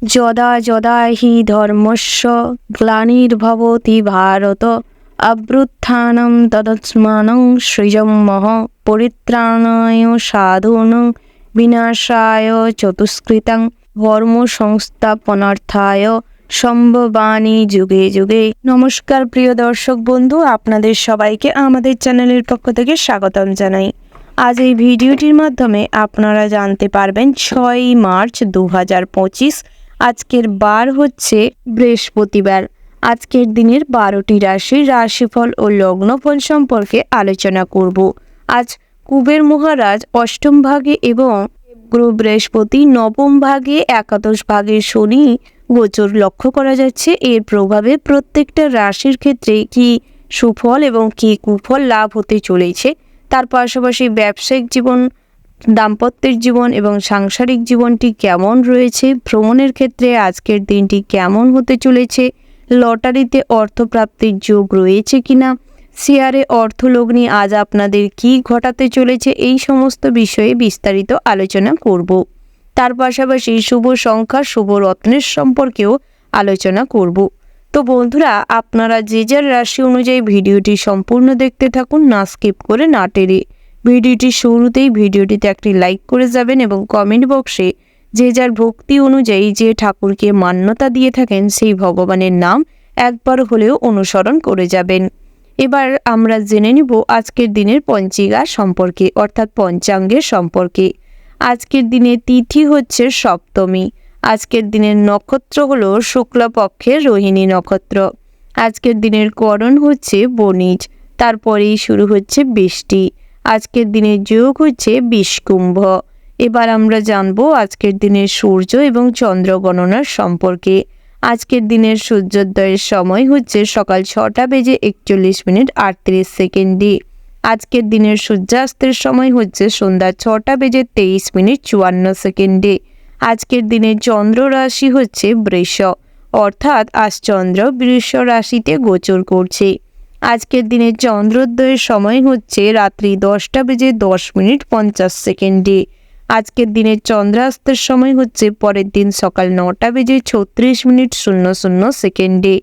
যদা যদা হি ধর্মস্য গ্লানির্ভবতি ভারত অভ্যুত্থানম তদাত্মানং সৃজমঃ পরিত্রাণায় সাধূনাং বিনাশায় চতুষ্কৃতাং ধর্ম সংস্থাপনার্থায় সম্ভবামি যুগে যুগে। নমস্কার প্রিয় দর্শক বন্ধু, আপনাদের সবাইকে আমাদের চ্যানেলের পক্ষ থেকে স্বাগতম জানাই। আজ এই ভিডিওটির মাধ্যমে আপনারা জানতে পারবেন 6 মার্চ 2025। আজকের বার হচ্ছে বৃহস্পতিবার। আজকের দিনের 12টি রাশির রাশিফল ও লগ্নফল সম্পর্কে আলোচনা করব। আজ কুবের মহারাজ অষ্টম ভাগে এবং গ্রহ বৃহস্পতি নবম ভাগে, একাদশ ভাগে শনি গোচর লক্ষ্য করা যাচ্ছে। এর প্রভাবে প্রত্যেকটা রাশির ক্ষেত্রে কি সুফল এবং কি কুফল লাভ হতে চলেছে, তার পাশাপাশি ব্যবসায়িক জীবন, দাম্পত্যের জীবন এবং সাংসারিক জীবনটি কেমন রয়েছে, ভ্রমণের ক্ষেত্রে আজকের দিনটি কেমন হতে চলেছে, লটারিতে অর্থপ্রাপ্তির যোগ রয়েছে কিনা, শেয়ারে অর্থলগ্নি আজ আপনাদের কি ঘটাতে চলেছে, এই সমস্ত বিষয়ে বিস্তারিত আলোচনা করব। তার পাশাপাশি শুভ সংখ্যা, শুভ রত্নের সম্পর্কেও আলোচনা করব। তো বন্ধুরা, আপনারা যে যার রাশি অনুযায়ী ভিডিওটি সম্পূর্ণ দেখতে থাকুন, না স্কিপ করে না টেনে। ভিডিওটির শুরুতেই ভিডিওটিতে একটি লাইক করে যাবেন এবং কমেন্ট বক্সে যে যার ভক্তি অনুযায়ী যে ঠাকুরকে মান্যতা দিয়ে থাকেন সেই ভগবানের নাম একবার হলেও অনুসরণ করে যাবেন। এবার আমরা জেনে নিব আজকের দিনের পঞ্জিকা সম্পর্কে, অর্থাৎ পঞ্চাঙ্গের সম্পর্কে। আজকের দিনে তিথি হচ্ছে সপ্তমী। আজকের দিনের নক্ষত্র হলো শুক্লপক্ষের রোহিণী নক্ষত্র। আজকের দিনের করণ হচ্ছে বণিজ, তারপরেই শুরু হচ্ছে বৃষ্টি। আজকের দিনের যোগ হচ্ছে বিষকুম্ভ। এবার আমরা জানবো আজকের দিনের সূর্য এবং চন্দ্র গণনার সম্পর্কে। আজকের দিনের সূর্যোদয়ের সময় হচ্ছে সকাল 6:41 আজকের দিনের সূর্যাস্তের সময় হচ্ছে সন্ধ্যা 6:23 আজকের দিনের চন্দ্র রাশি হচ্ছে বৃষ, অর্থাৎ আজ চন্দ্র বৃষ রাশিতে গোচর করছে। আজকের দিনের চন্দ্রোদয়ের সময় হচ্ছে রাত্রি 10:10 আজকের দিনের চন্দ্রাস্তের সময় হচ্ছে পরের দিন সকাল 9:36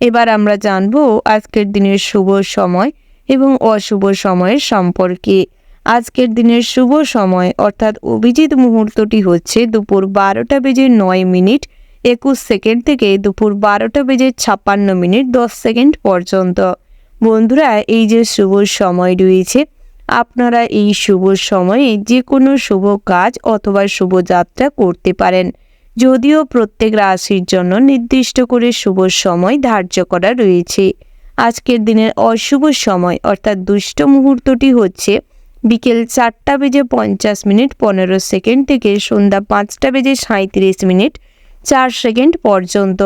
এবার আমরা জানবো আজকের দিনের শুভ সময় এবং অশুভ সময়ের সম্পর্কে। আজকের দিনের শুভ সময় অর্থাৎ অভিজিৎ মুহূর্তটি হচ্ছে দুপুর 12:09:21 থেকে দুপুর 12:56:10 পর্যন্ত। বন্ধুরা, এই যে শুভ সময় রয়েছে, আপনারা এই শুভ সময়ে যে কোনো শুভ কাজ অথবা শুভ যাত্রা করতে পারেন, যদিও প্রত্যেক রাশির জন্য নির্দিষ্ট করে শুভ সময় ধার্য করা রয়েছে। আজকের দিনের অশুভ সময় অর্থাৎ দুষ্ট মুহূর্তটি হচ্ছে বিকেল 4:50 থেকে সন্ধ্যা 5:37 পর্যন্ত।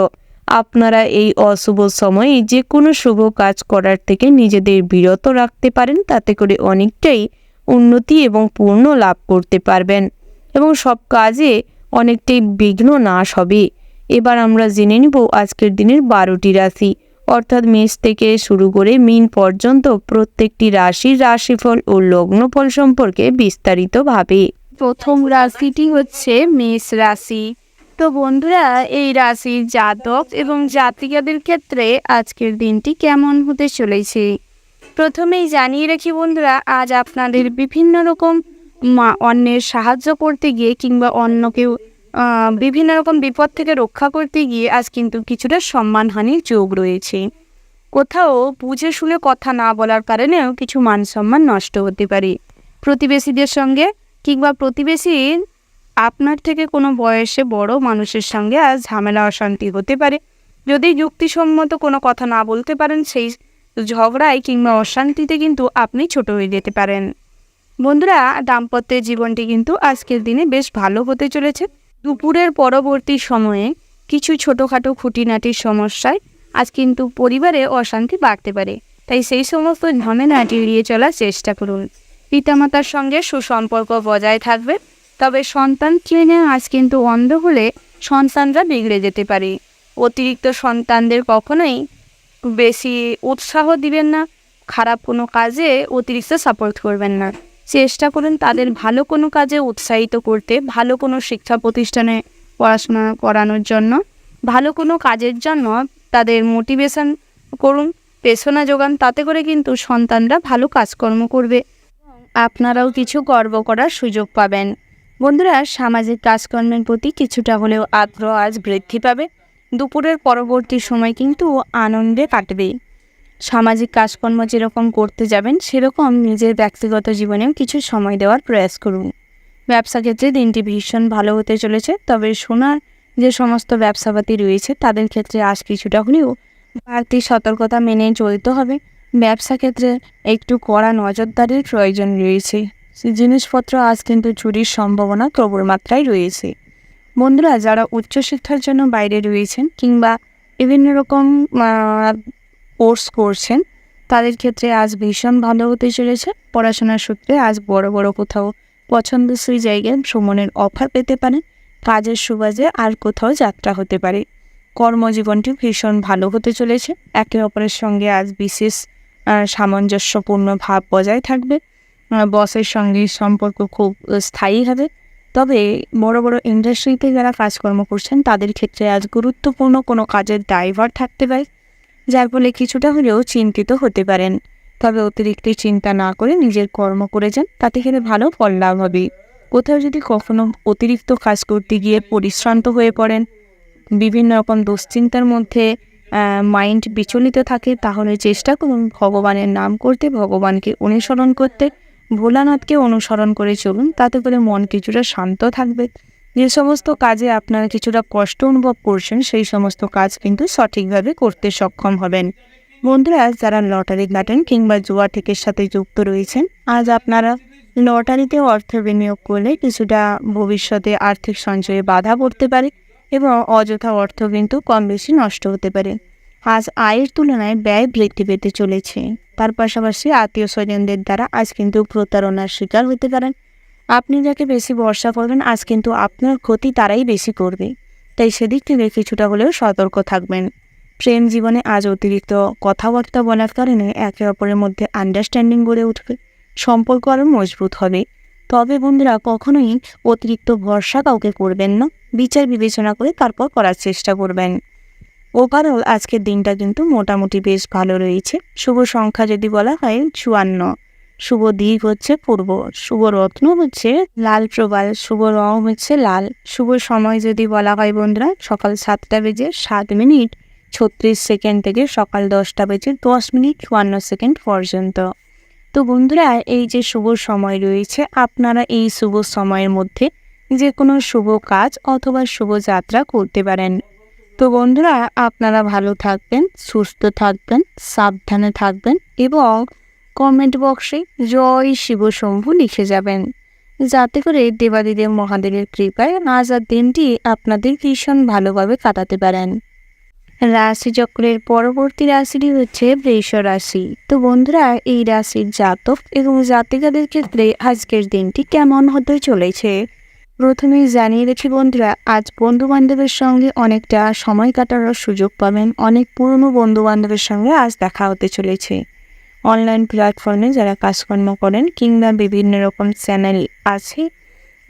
আপনারা এই অশুভ সময়ে যে কোনো শুভ কাজ করার থেকে নিজেদের বিরত রাখতে পারেন, তাতে করে অনেকটাই উন্নতি এবং পূর্ণ লাভ করতে পারবেন এবং সব কাজে অনেকটাই বিঘ্ন নাশ হবে। এবার আমরা জেনে নিব আজকের দিনের 12টি রাশি, অর্থাৎ মেষ থেকে শুরু করে মীন পর্যন্ত প্রত্যেকটি রাশির রাশিফল ও লগ্নফল সম্পর্কে বিস্তারিতভাবে। প্রথম রাশিটি হচ্ছে মেষ রাশি। তো বন্ধুরা, এই রাশির জাতক এবং জাতিকাদের ক্ষেত্রে আজকের দিনটি কেমন হতে চলেছে প্রথমেই জানিয়ে রাখি বন্ধুরা, আজ আপনাদের বিভিন্ন রকম অন্যের সাহায্য করতে গিয়ে কিংবা অন্যকেও বিভিন্ন রকম বিপদ থেকে রক্ষা করতে গিয়ে আজ কিন্তু কিছুটা সম্মানহানির যোগ রয়েছে। কোথাও বুঝে শুনে কথা না বলার কারণেও কিছু মান সম্মান নষ্ট হতে পারে। প্রতিবেশীদের সঙ্গে কিংবা প্রতিবেশীর আপনার থেকে কোনো বয়সে বড় মানুষের সঙ্গে আজ ঝামেলা অশান্তি হতে পারে। যদি যুক্তিসম্মত কোনো কথা না বলতে পারেন, সেই ঝগড়ায় কিংবা অশান্তিতে কিন্তু আপনি ছোট হয়ে যেতে পারেন। বন্ধুরা, দাম্পত্যের জীবনটি কিন্তু আজকের দিনে বেশ ভালো হতে চলেছে। দুপুরের পরবর্তী সময়ে কিছু ছোটোখাটো খুঁটিনাটির সমস্যায় আজ কিন্তু পরিবারে অশান্তি বাড়তে পারে, তাই সেই সমস্ত ঝামেলা এড়িয়ে চলার চেষ্টা করুন। পিতামাতার সঙ্গে সুসম্পর্ক বজায় থাকবে, তবে সন্তান কিনে আজ কিন্তু অন্ধ হলে সন্তানরা বিগড়ে যেতে পারে। অতিরিক্ত সন্তানদের কখনোই বেশি উৎসাহ দিবেন না, খারাপ কোনো কাজে অতিরিক্ত সাপোর্ট করবেন না। চেষ্টা করুন তাদের ভালো কোনো কাজে উৎসাহিত করতে, ভালো কোনো শিক্ষা প্রতিষ্ঠানে পড়াশোনা করানোর জন্য, ভালো কোনো কাজের জন্য তাদের মোটিভেশন করুন, প্রেরণা যোগান। তাতে করে কিন্তু সন্তানরা ভালো কাজকর্ম করবে, আপনারাও কিছু গর্ব করার সুযোগ পাবেন। বন্ধুরা, সামাজিক কাজকর্মের প্রতি কিছুটা হলেও আগ্রহ আজ বৃদ্ধি পাবে। দুপুরের পরবর্তী সময় কিন্তু আনন্দে কাটবে। সামাজিক কাজকর্ম যেরকম করতে যাবেন সেরকম নিজের ব্যক্তিগত জীবনেও কিছু সময় দেওয়ার প্রয়াস করুন। ব্যবসা ক্ষেত্রে দিনটি ভীষণ ভালো হতে চলেছে, তবে সোনার যে সমস্ত ব্যবসাপাতি রয়েছে তাদের ক্ষেত্রে আজ কিছুটা হলেও বাড়তি সতর্কতা মেনে চলতে হবে। ব্যবসা ক্ষেত্রে একটু কড়া নজরদারির প্রয়োজন রয়েছে। জিনিসপত্র আজ কিন্তু চুরির সম্ভাবনা প্রবল মাত্রায় রয়েছে। বন্ধুরা, যারা উচ্চশিক্ষার জন্য বাইরে রয়েছেন কিংবা বিভিন্ন রকম কোর্স করছেন তাদের ক্ষেত্রে আজ ভীষণ ভালো হতে চলেছে। পড়াশোনার সূত্রে আজ বড় বড় কোথাও পছন্দসই জায়গায় ভ্রমণের অফার পেতে পারেন। কাজের সুবাদে আর কোথাও যাত্রা হতে পারে। কর্মজীবনটি ভীষণ ভালো হতে চলেছে। একে অপরের সঙ্গে আজ বিশেষ সামঞ্জস্যপূর্ণ ভাব বজায় থাকবে। বসের সঙ্গে সম্পর্ক খুব স্থায়ী হবে। তবে বড় বড় ইন্ডাস্ট্রিতে যারা কাজকর্ম করছেন তাদের ক্ষেত্রে আজ গুরুত্বপূর্ণ কোনো কাজের দায়ভার থাকতে পারে, যার ফলে কিছুটা হলেও চিন্তিত হতে পারেন। তবে অতিরিক্ত চিন্তা না করে নিজের কর্ম করে যান, তাতে করে ভালো ফল লাভ হবে। কোথাও যদি কখনো অতিরিক্ত কাজ করতে গিয়ে পরিশ্রান্ত হয়ে পড়েন, বিভিন্ন রকম দুশ্চিন্তার মধ্যে মাইন্ড বিচলিত থাকে, তাহলে চেষ্টা করুন ভগবানের নাম করতে, ভগবানকে অনুসরণ করতে, ভোলানাথকে অনুসরণ করে চলুন। তাতে করে মন কিছুটা শান্ত থাকবে। যে সমস্ত কাজে আপনারা কিছুটা কষ্ট অনুভব করছেন সেই সমস্ত কাজ কিন্তু সঠিকভাবে করতে সক্ষম হবেন। বন্ধুরা, যারা লটারি কাটেন কিংবা জুয়া টিকের সাথে যুক্ত রয়েছেন, আজ আপনারা লটারিতে অর্থ বিনিয়োগ করলে কিছুটা ভবিষ্যতে আর্থিক সঞ্চয়ে বাধা পড়তে পারে এবং অযথা অর্থ কিন্তু কম বেশি নষ্ট হতে পারে। আজ আয়ের তুলনায় ব্যয় বৃদ্ধি পেতে চলেছে। তার পাশাপাশি আত্মীয় স্বজনদের দ্বারা আজ কিন্তু প্রতারণার শিকার হতে পারেন। আপনি যাকে বেশি ভরসা করবেন আজ কিন্তু আপনার ক্ষতি তারাই বেশি করবে। তাই সেদিক থেকে কিছুটা হলেও সতর্ক থাকবেন। প্রেম জীবনে আজ অতিরিক্ত কথাবার্তা বলার কারণে একে অপরের মধ্যে আন্ডারস্ট্যান্ডিং গড়ে উঠবে, সম্পর্ক আরও মজবুত হবে। তবে বন্ধুরা, কখনোই অতিরিক্ত ভরসা কাউকে করবেন না, বিচার বিবেচনা করে তারপর করার চেষ্টা করবেন। ওভারঅল আজকের দিনটা কিন্তু মোটামুটি বেশ ভালো রয়েছে। শুভ সংখ্যা যদি বলা হয় 54, শুভ দিক হচ্ছে পূর্ব, শুভ রত্ন হচ্ছে লাল প্রবাল, শুভ রং হচ্ছে লাল। শুভ সময় যদি বলা হয় বন্ধুরা, সকাল 7টা বেজে 7 মিনিট 36 সেকেন্ড থেকে সকাল 10টা বেজে 10 মিনিট 54 সেকেন্ড পর্যন্ত। তো বন্ধুরা, এই যে শুভ সময় রয়েছে, আপনারা এই শুভ সময়ের মধ্যে যে কোনো শুভ কাজ অথবা শুভ যাত্রা করতে পারেন। তো বন্ধুরা, আপনারা ভালো থাকবেন, সুস্থ থাকবেন, সাবধানে থাকবেন এবং কমেন্ট বক্সে জয় শিব শম্ভু লিখে যাবেন, যাতে করে দেবাদিদেব মহাদেবের কৃপায় আজ আর দিনটি আপনাদের ভীষণ ভালোভাবে কাটাতে পারেন। রাশিচক্রের পরবর্তী রাশিটি হচ্ছে বৃষ রাশি। তো বন্ধুরা, এই রাশির জাতক এবং জাতিকাদের ক্ষেত্রে আজকের দিনটি কেমন হতে চলেছে প্রথমেই জানিয়ে রেখি বন্ধুরা, আজ বন্ধুবান্ধবের সঙ্গে অনেকটা সময় কাটানোর সুযোগ পাবেন। অনেক পুরনো বন্ধুবান্ধবের সঙ্গে আজ দেখা হতে চলেছে। অনলাইন প্ল্যাটফর্মে যারা কাজকর্ম করেন কিংবা বিভিন্ন রকম চ্যানেল আছে,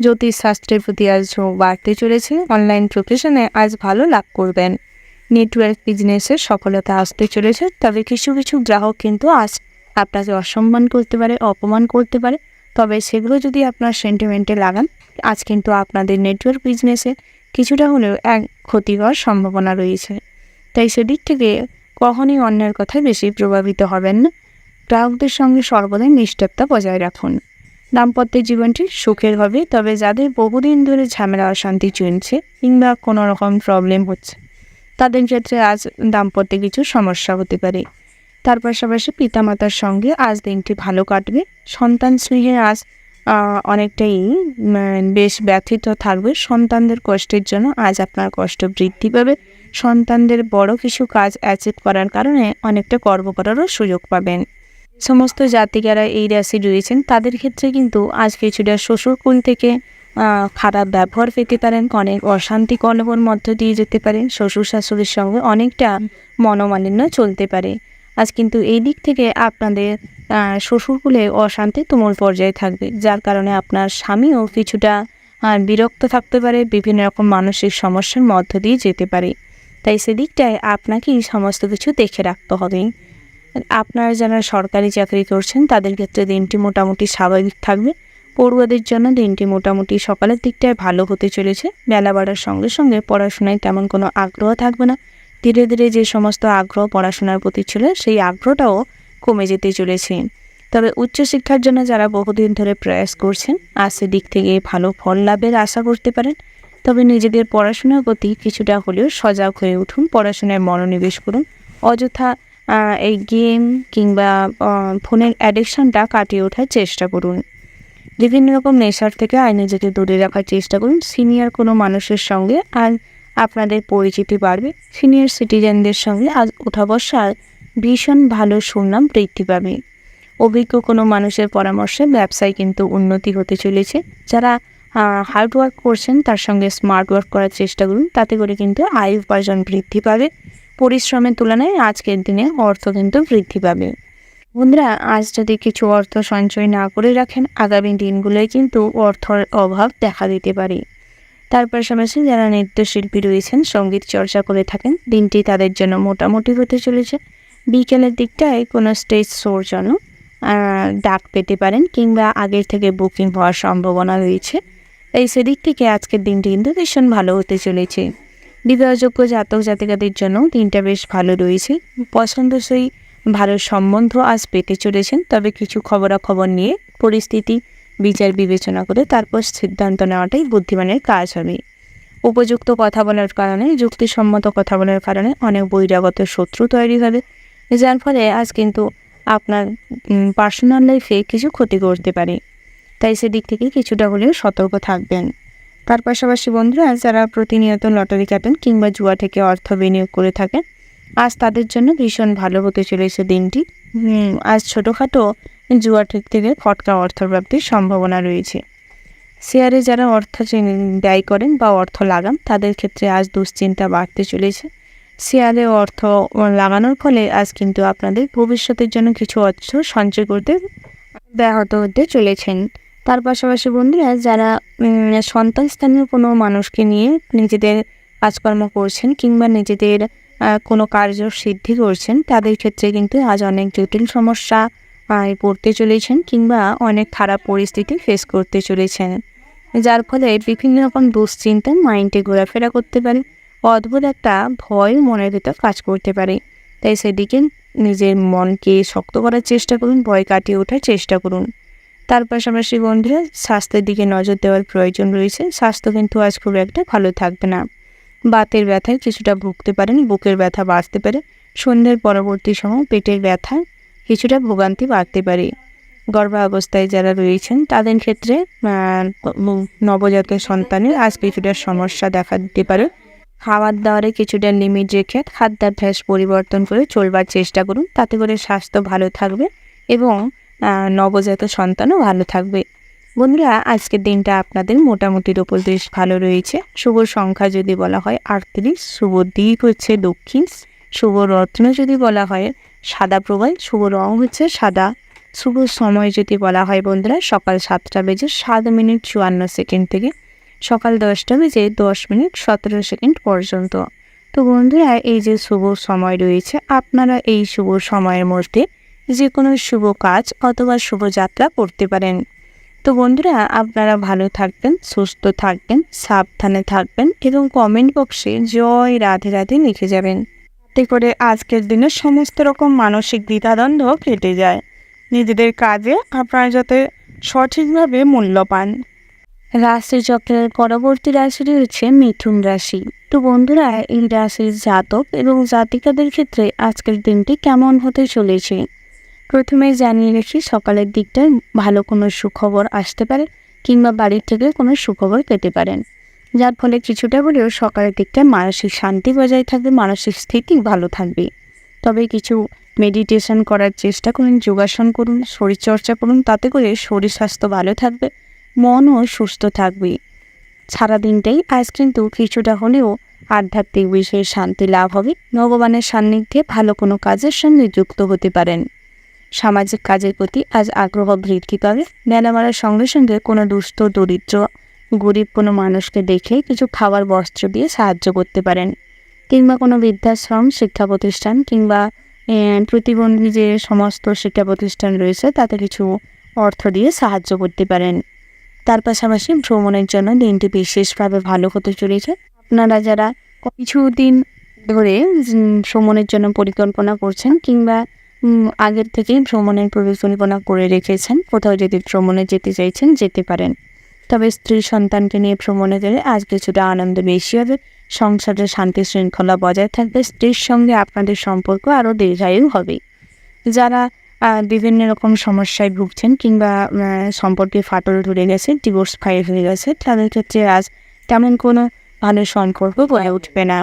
জ্যোতিষশাস্ত্রের প্রতি আজ বাড়তে চলেছে। অনলাইন প্রফেশনে আজ ভালো লাভ করবেন। নেটওয়ার্ক বিজনেসের সফলতা আসতে চলেছে। তবে কিছু কিছু গ্রাহক কিন্তু আজ আপনাকে অসম্মান করতে পারে, অপমান করতে পারে। তবে সেগুলো যদি আপনার সেন্টিমেন্টে লাগান, আজ কিন্তু আপনাদের নেটওয়ার্ক বিজনেসে কিছুটা হলেও ক্ষতি হওয়ার সম্ভাবনা রয়েছে। তাই সেদিক থেকে কখনই অন্যের কথায় বেশি প্রভাবিত হবেন না। গ্রাহকদের সঙ্গে সর্বদাই নিষ্ঠুরতা বজায় রাখুন। দাম্পত্য জীবনটি সুখের হবে। তবে যাদের বহুদিন ধরে ঝামেলা অশান্তি চলছে কিংবা কোনো রকম প্রবলেম হচ্ছে, তাদের ক্ষেত্রে আজ দাম্পত্যে কিছু সমস্যা হতে পারে। তার পাশাপাশি পিতামাতার সঙ্গে আজ দিনটি ভালো কাটবে। সন্তান স্নেহে আজ অনেকটাই বেশ ব্যথিত থাকবে। সন্তানদের কষ্টের জন্য আজ আপনার কষ্ট বৃদ্ধি পাবে। সন্তানদের বড় কিছু কাজ অ্যাচিভ করার কারণে অনেকটা গর্ব করারও সুযোগ পাবেন। সমস্ত জাতিকারা এই রাশি রয়েছেন তাদের ক্ষেত্রে কিন্তু আজ কিছুটা শ্বশুরকুল থেকে খারাপ ব্যবহার পেতে পারেন। অনেক অশান্তি কলহের মধ্য দিয়ে যেতে পারেন। শ্বশুর শাশুড়ির সঙ্গে অনেকটা মনোমালিন্য চলতে পারে। আজ কিন্তু এই দিক থেকে আপনাদের শ্বশুরকুলে অশান্তি তুমুল পর্যায়ে থাকবে, যার কারণে আপনার স্বামীও কিছুটা বিরক্ত থাকতে পারে, বিভিন্ন রকম মানসিক সমস্যার মধ্য দিয়ে যেতে পারে। তাই সেদিকটায় আপনাকে এই সমস্ত কিছু দেখে রাখতে হবে। আপনারা যারা সরকারি চাকরি করছেন তাদের ক্ষেত্রে দিনটি মোটামুটি স্বাভাবিক থাকবে। পড়ুয়াদের জন্য দিনটি মোটামুটি সকালের দিকটায় ভালো হতে চলেছে। বেলা বাড়ার সঙ্গে সঙ্গে পড়াশোনায় তেমন কোনো আগ্রহ থাকবে না। ধীরে ধীরে যে সমস্ত আগ্রহ পড়াশোনার প্রতি ছিল সেই আগ্রহটাও কমে যেতে চলেছে। তবে উচ্চশিক্ষার জন্য যারা বহুদিন ধরে প্রয়াস করছেন আজ সেদিক থেকে ভালো ফল লাভের আশা করতে পারেন। তবে নিজেদের পড়াশোনার প্রতি কিছুটা হলেও সজাগ হয়ে উঠুন, পড়াশোনায় মনোনিবেশ করুন। অযথা এই গেম কিংবা ফোনের অ্যাডিকশনটা কাটিয়ে ওঠার চেষ্টা করুন। বিভিন্ন রকম নেশার থেকে নিজেকে দূরে রাখার চেষ্টা করুন। সিনিয়র কোনো মানুষের সঙ্গে আর আপনাদের পরিচিতি বাড়বে। সিনিয়র সিটিজেনদের সঙ্গে আজ ওঠা বসার ভীষণ ভালো সুনাম বৃদ্ধি পাবে। অভিজ্ঞ কোনো মানুষের পরামর্শে ব্যবসায় কিন্তু উন্নতি হতে চলেছে। যারা হার্ড ওয়ার্ক করছেন তার সঙ্গে স্মার্ট ওয়ার্ক করার চেষ্টা করুন, তাতে করে কিন্তু আয় উপার্জন বৃদ্ধি পাবে। পরিশ্রমের তুলনায় আজকের দিনে অর্থ কিন্তু বৃদ্ধি পাবে। বন্ধুরা, আজ যদি কিছু অর্থ সঞ্চয় না করে রাখেন আগামী দিনগুলোয় কিন্তু অর্থের অভাব দেখা দিতে পারে। তার পাশাপাশি যারা নৃত্যশিল্পী রয়েছেন, সঙ্গীত চর্চা করে থাকেন, দিনটি তাদের জন্য মোটামুটি হতে চলেছে। বিকেলের দিকটায় কোনো স্টেজ শোর জন্য ডাক পেতে পারেন কিংবা আগের থেকে বুকিং হওয়ার সম্ভাবনা রয়েছে। তাই সেদিক থেকে আজকের দিনটি কিন্তু ভীষণ ভালো হতে চলেছে। বিবাহযোগ্য জাতক জাতিকাদের জন্য দিনটা বেশ ভালো রয়েছে। পছন্দসই ভালো সম্বন্ধ আজ পেতে চলেছেন। তবে কিছু খবরাখবর নিয়ে পরিস্থিতি বিচার বিবেচনা করে তারপর সিদ্ধান্ত নেওয়াটাই বুদ্ধিমানের কাজ হবে। উপযুক্ত কথা বলার কারণে, যুক্তিসম্মত কথা বলার কারণে অনেক বহিরাগত শত্রু তৈরি হবে, যার ফলে আজ কিন্তু আপনার পার্সোনাল লাইফে কিছু ক্ষতি করতে পারে। তাই সেদিক থেকে কিছুটা হলেও সতর্ক থাকবেন। তার পাশাপাশি বন্ধুরা, যারা প্রতিনিয়ত লটারি কাটেন কিংবা জুয়া থেকে অর্থ বিনিয়োগ করে থাকেন আজ তাদের জন্য ভীষণ ভালো হতে চলেছে দিনটি। আজ ছোটোখাটো জুয়া থেকে ফটকা অর্থপ্রাপ্তির সম্ভাবনা রয়েছে। শেয়ারে যারা অর্থ ব্যয় করেন বা অর্থ লাগান তাদের ক্ষেত্রে আজ দুশ্চিন্তা বাড়তে চলেছে। শেয়ারে অর্থ লাগানোর ফলে আজ কিন্তু আপনাদের ভবিষ্যতের জন্য কিছু অর্থ সঞ্চয় করতে ব্যাহত হতে চলেছেন। তার পাশাপাশি বন্ধুরা, যারা সন্তান স্থানীয় কোনো মানুষকে নিয়ে নিজেদের কাজকর্ম করছেন কিংবা নিজেদের কোনো কার্য সিদ্ধি করছেন তাদের ক্ষেত্রে কিন্তু আজ অনেক জটিল সমস্যা পড়তে চলেছেন কিংবা অনেক খারাপ পরিস্থিতি ফেস করতে চলেছেন, যার ফলে বিভিন্ন রকম দুশ্চিন্তা মাইন্ডে ঘোরাফেরা করতে পারে। অদ্ভুত একটা ভয় মনের ভিতর কাজ করতে পারে। তাই সেদিকে নিজের মনকে শক্ত করার চেষ্টা করুন, ভয় কাটিয়ে ওঠার চেষ্টা করুন। তার পাশাপাশি বন্ধুরা, স্বাস্থ্যের দিকে নজর দেওয়ার প্রয়োজন রয়েছে। স্বাস্থ্য কিন্তু আজ খুব একটা ভালো থাকবে না। বাতের ব্যথায় কিছুটা ভুগতে পারেন, বুকের ব্যথা বাড়তে পারে। সন্ধ্যের পরবর্তী সময় পেটের ব্যথা কিছুটা ভোগান্তি বাড়তে পারে। গর্ভাবস্থায় যারা রয়েছেন তাদের ক্ষেত্রে নবজাতক সন্তানের আজ কিছুটা সমস্যা দেখা দিতে পারে। খাবার দাবারে কিছুটা লিমিট রেখে খাদ্যাভ্যাস পরিবর্তন করে চলবার চেষ্টা করুন, তাতে করে স্বাস্থ্য ভালো থাকবে এবং নবজাতক সন্তানও ভালো থাকবে। বন্ধুরা, আজকের দিনটা আপনাদের মোটামুটির ওপর বেশ ভালো রয়েছে। শুভ সংখ্যা যদি বলা হয় 38, শুভ দিক হচ্ছে দক্ষিণ, শুভ রত্ন যদি বলা হয় সাদা প্রবাল, শুভ রং হচ্ছে সাদা। শুভ সময় যদি বলা হয় বন্ধুরা সকাল 7টা বেজে 7 মিনিট 54 সেকেন্ড থেকে সকাল 10টা বেজে 10 মিনিট 17 সেকেন্ড পর্যন্ত। তো বন্ধুরা, এই যে শুভ সময় রয়েছে আপনারা এই শুভ সময়ের মধ্যে যে কোনো শুভ কাজ অথবা শুভযাত্রা করতে পারেন। তো বন্ধুরা, আপনারা ভালো থাকবেন, সুস্থ থাকবেন, সাবধানে থাকবেন এবং কমেন্ট বক্সে জয় রাধে রাধে লিখে যাবেন, যাতে করে আজকের দিনে সমস্ত রকম মানসিক দ্বিধাদ্বন্দ্ব কেটে যায়। নিজেদের কাজে আপনারা যাতে সঠিকভাবে মূল্য পান। রাশিচক্রের পরবর্তী রাশিটি হচ্ছে মিথুন রাশি। তো বন্ধুরা, এই রাশির জাতক এবং জাতিকাদের ক্ষেত্রে আজকের দিনটি কেমন হতে চলেছে প্রথমে জানিয়ে রাখি। সকালের দিকটায় ভালো কোনো সুখবর আসতে পারে কিংবা বাড়ির থেকে কোনো সুখবর পেতে পারেন, যার ফলে কিছুটা হলেও সকালের দিকটায় মানসিক শান্তি বজায় থাকবে, মানসিক স্থিতি ভালো থাকবে। তবে কিছু মেডিটেশন করার চেষ্টা করুন, যোগাসন করুন, শরীরচর্চা করুন, তাতে করে শরীর স্বাস্থ্য ভালো থাকবে, মনও সুস্থ থাকবে। সারাদিনটাই আজ কিন্তু কিছুটা হলেও আধ্যাত্মিক বিষয়ে শান্তি লাভ হবে। ভগবানের সান্নিধ্যে ভালো কোনো কাজের সঙ্গে যুক্ত হতে পারেন। সামাজিক কাজের প্রতি আজ আগ্রহ বৃদ্ধি পাবে। বেলা বাড়ার সঙ্গে সঙ্গে কোনো দুস্থ দরিদ্র গরিব কোনো মানুষকে দেখে কিছু খাবার বস্ত্র দিয়ে সাহায্য করতে পারেন, কিংবা কোনো বৃদ্ধাশ্রম, শিক্ষা প্রতিষ্ঠান কিংবা প্রতিবন্ধী যে সমস্ত শিক্ষা প্রতিষ্ঠান রয়েছে তাতে কিছু অর্থ দিয়ে সাহায্য করতে পারেন। তার পাশাপাশি ভ্রমণের জন্য দিনটি বিশেষভাবে ভালো হতে চলেছে। আপনারা যারা কিছুদিন ধরে ভ্রমণের জন্য পরিকল্পনা করছেন কিংবা আগের থেকেই ভ্রমণের পরিকল্পনা করে রেখেছেন, কোথাও যদি ভ্রমণে যেতে চাইছেন যেতে পারেন। তবে স্ত্রী সন্তানকে নিয়ে ভ্রমণে গেলে আজ কিছুটা আনন্দ বেশি হবে, সংসারের শান্তি শৃঙ্খলা বজায় থাকবে, স্ত্রীর সঙ্গে আপনাদের সম্পর্ক আরও দীর্ঘায়ু হবে। যারা বিভিন্ন রকম সমস্যায় ভুগছেন কিংবা সম্পর্কে ফাটল ধরে গেছে, ডিভোর্স ফাইল হয়ে গেছে, তাদের ক্ষেত্রে আজ তেমন কোনো ভালো সম্পর্ক গড়ে উঠবে না।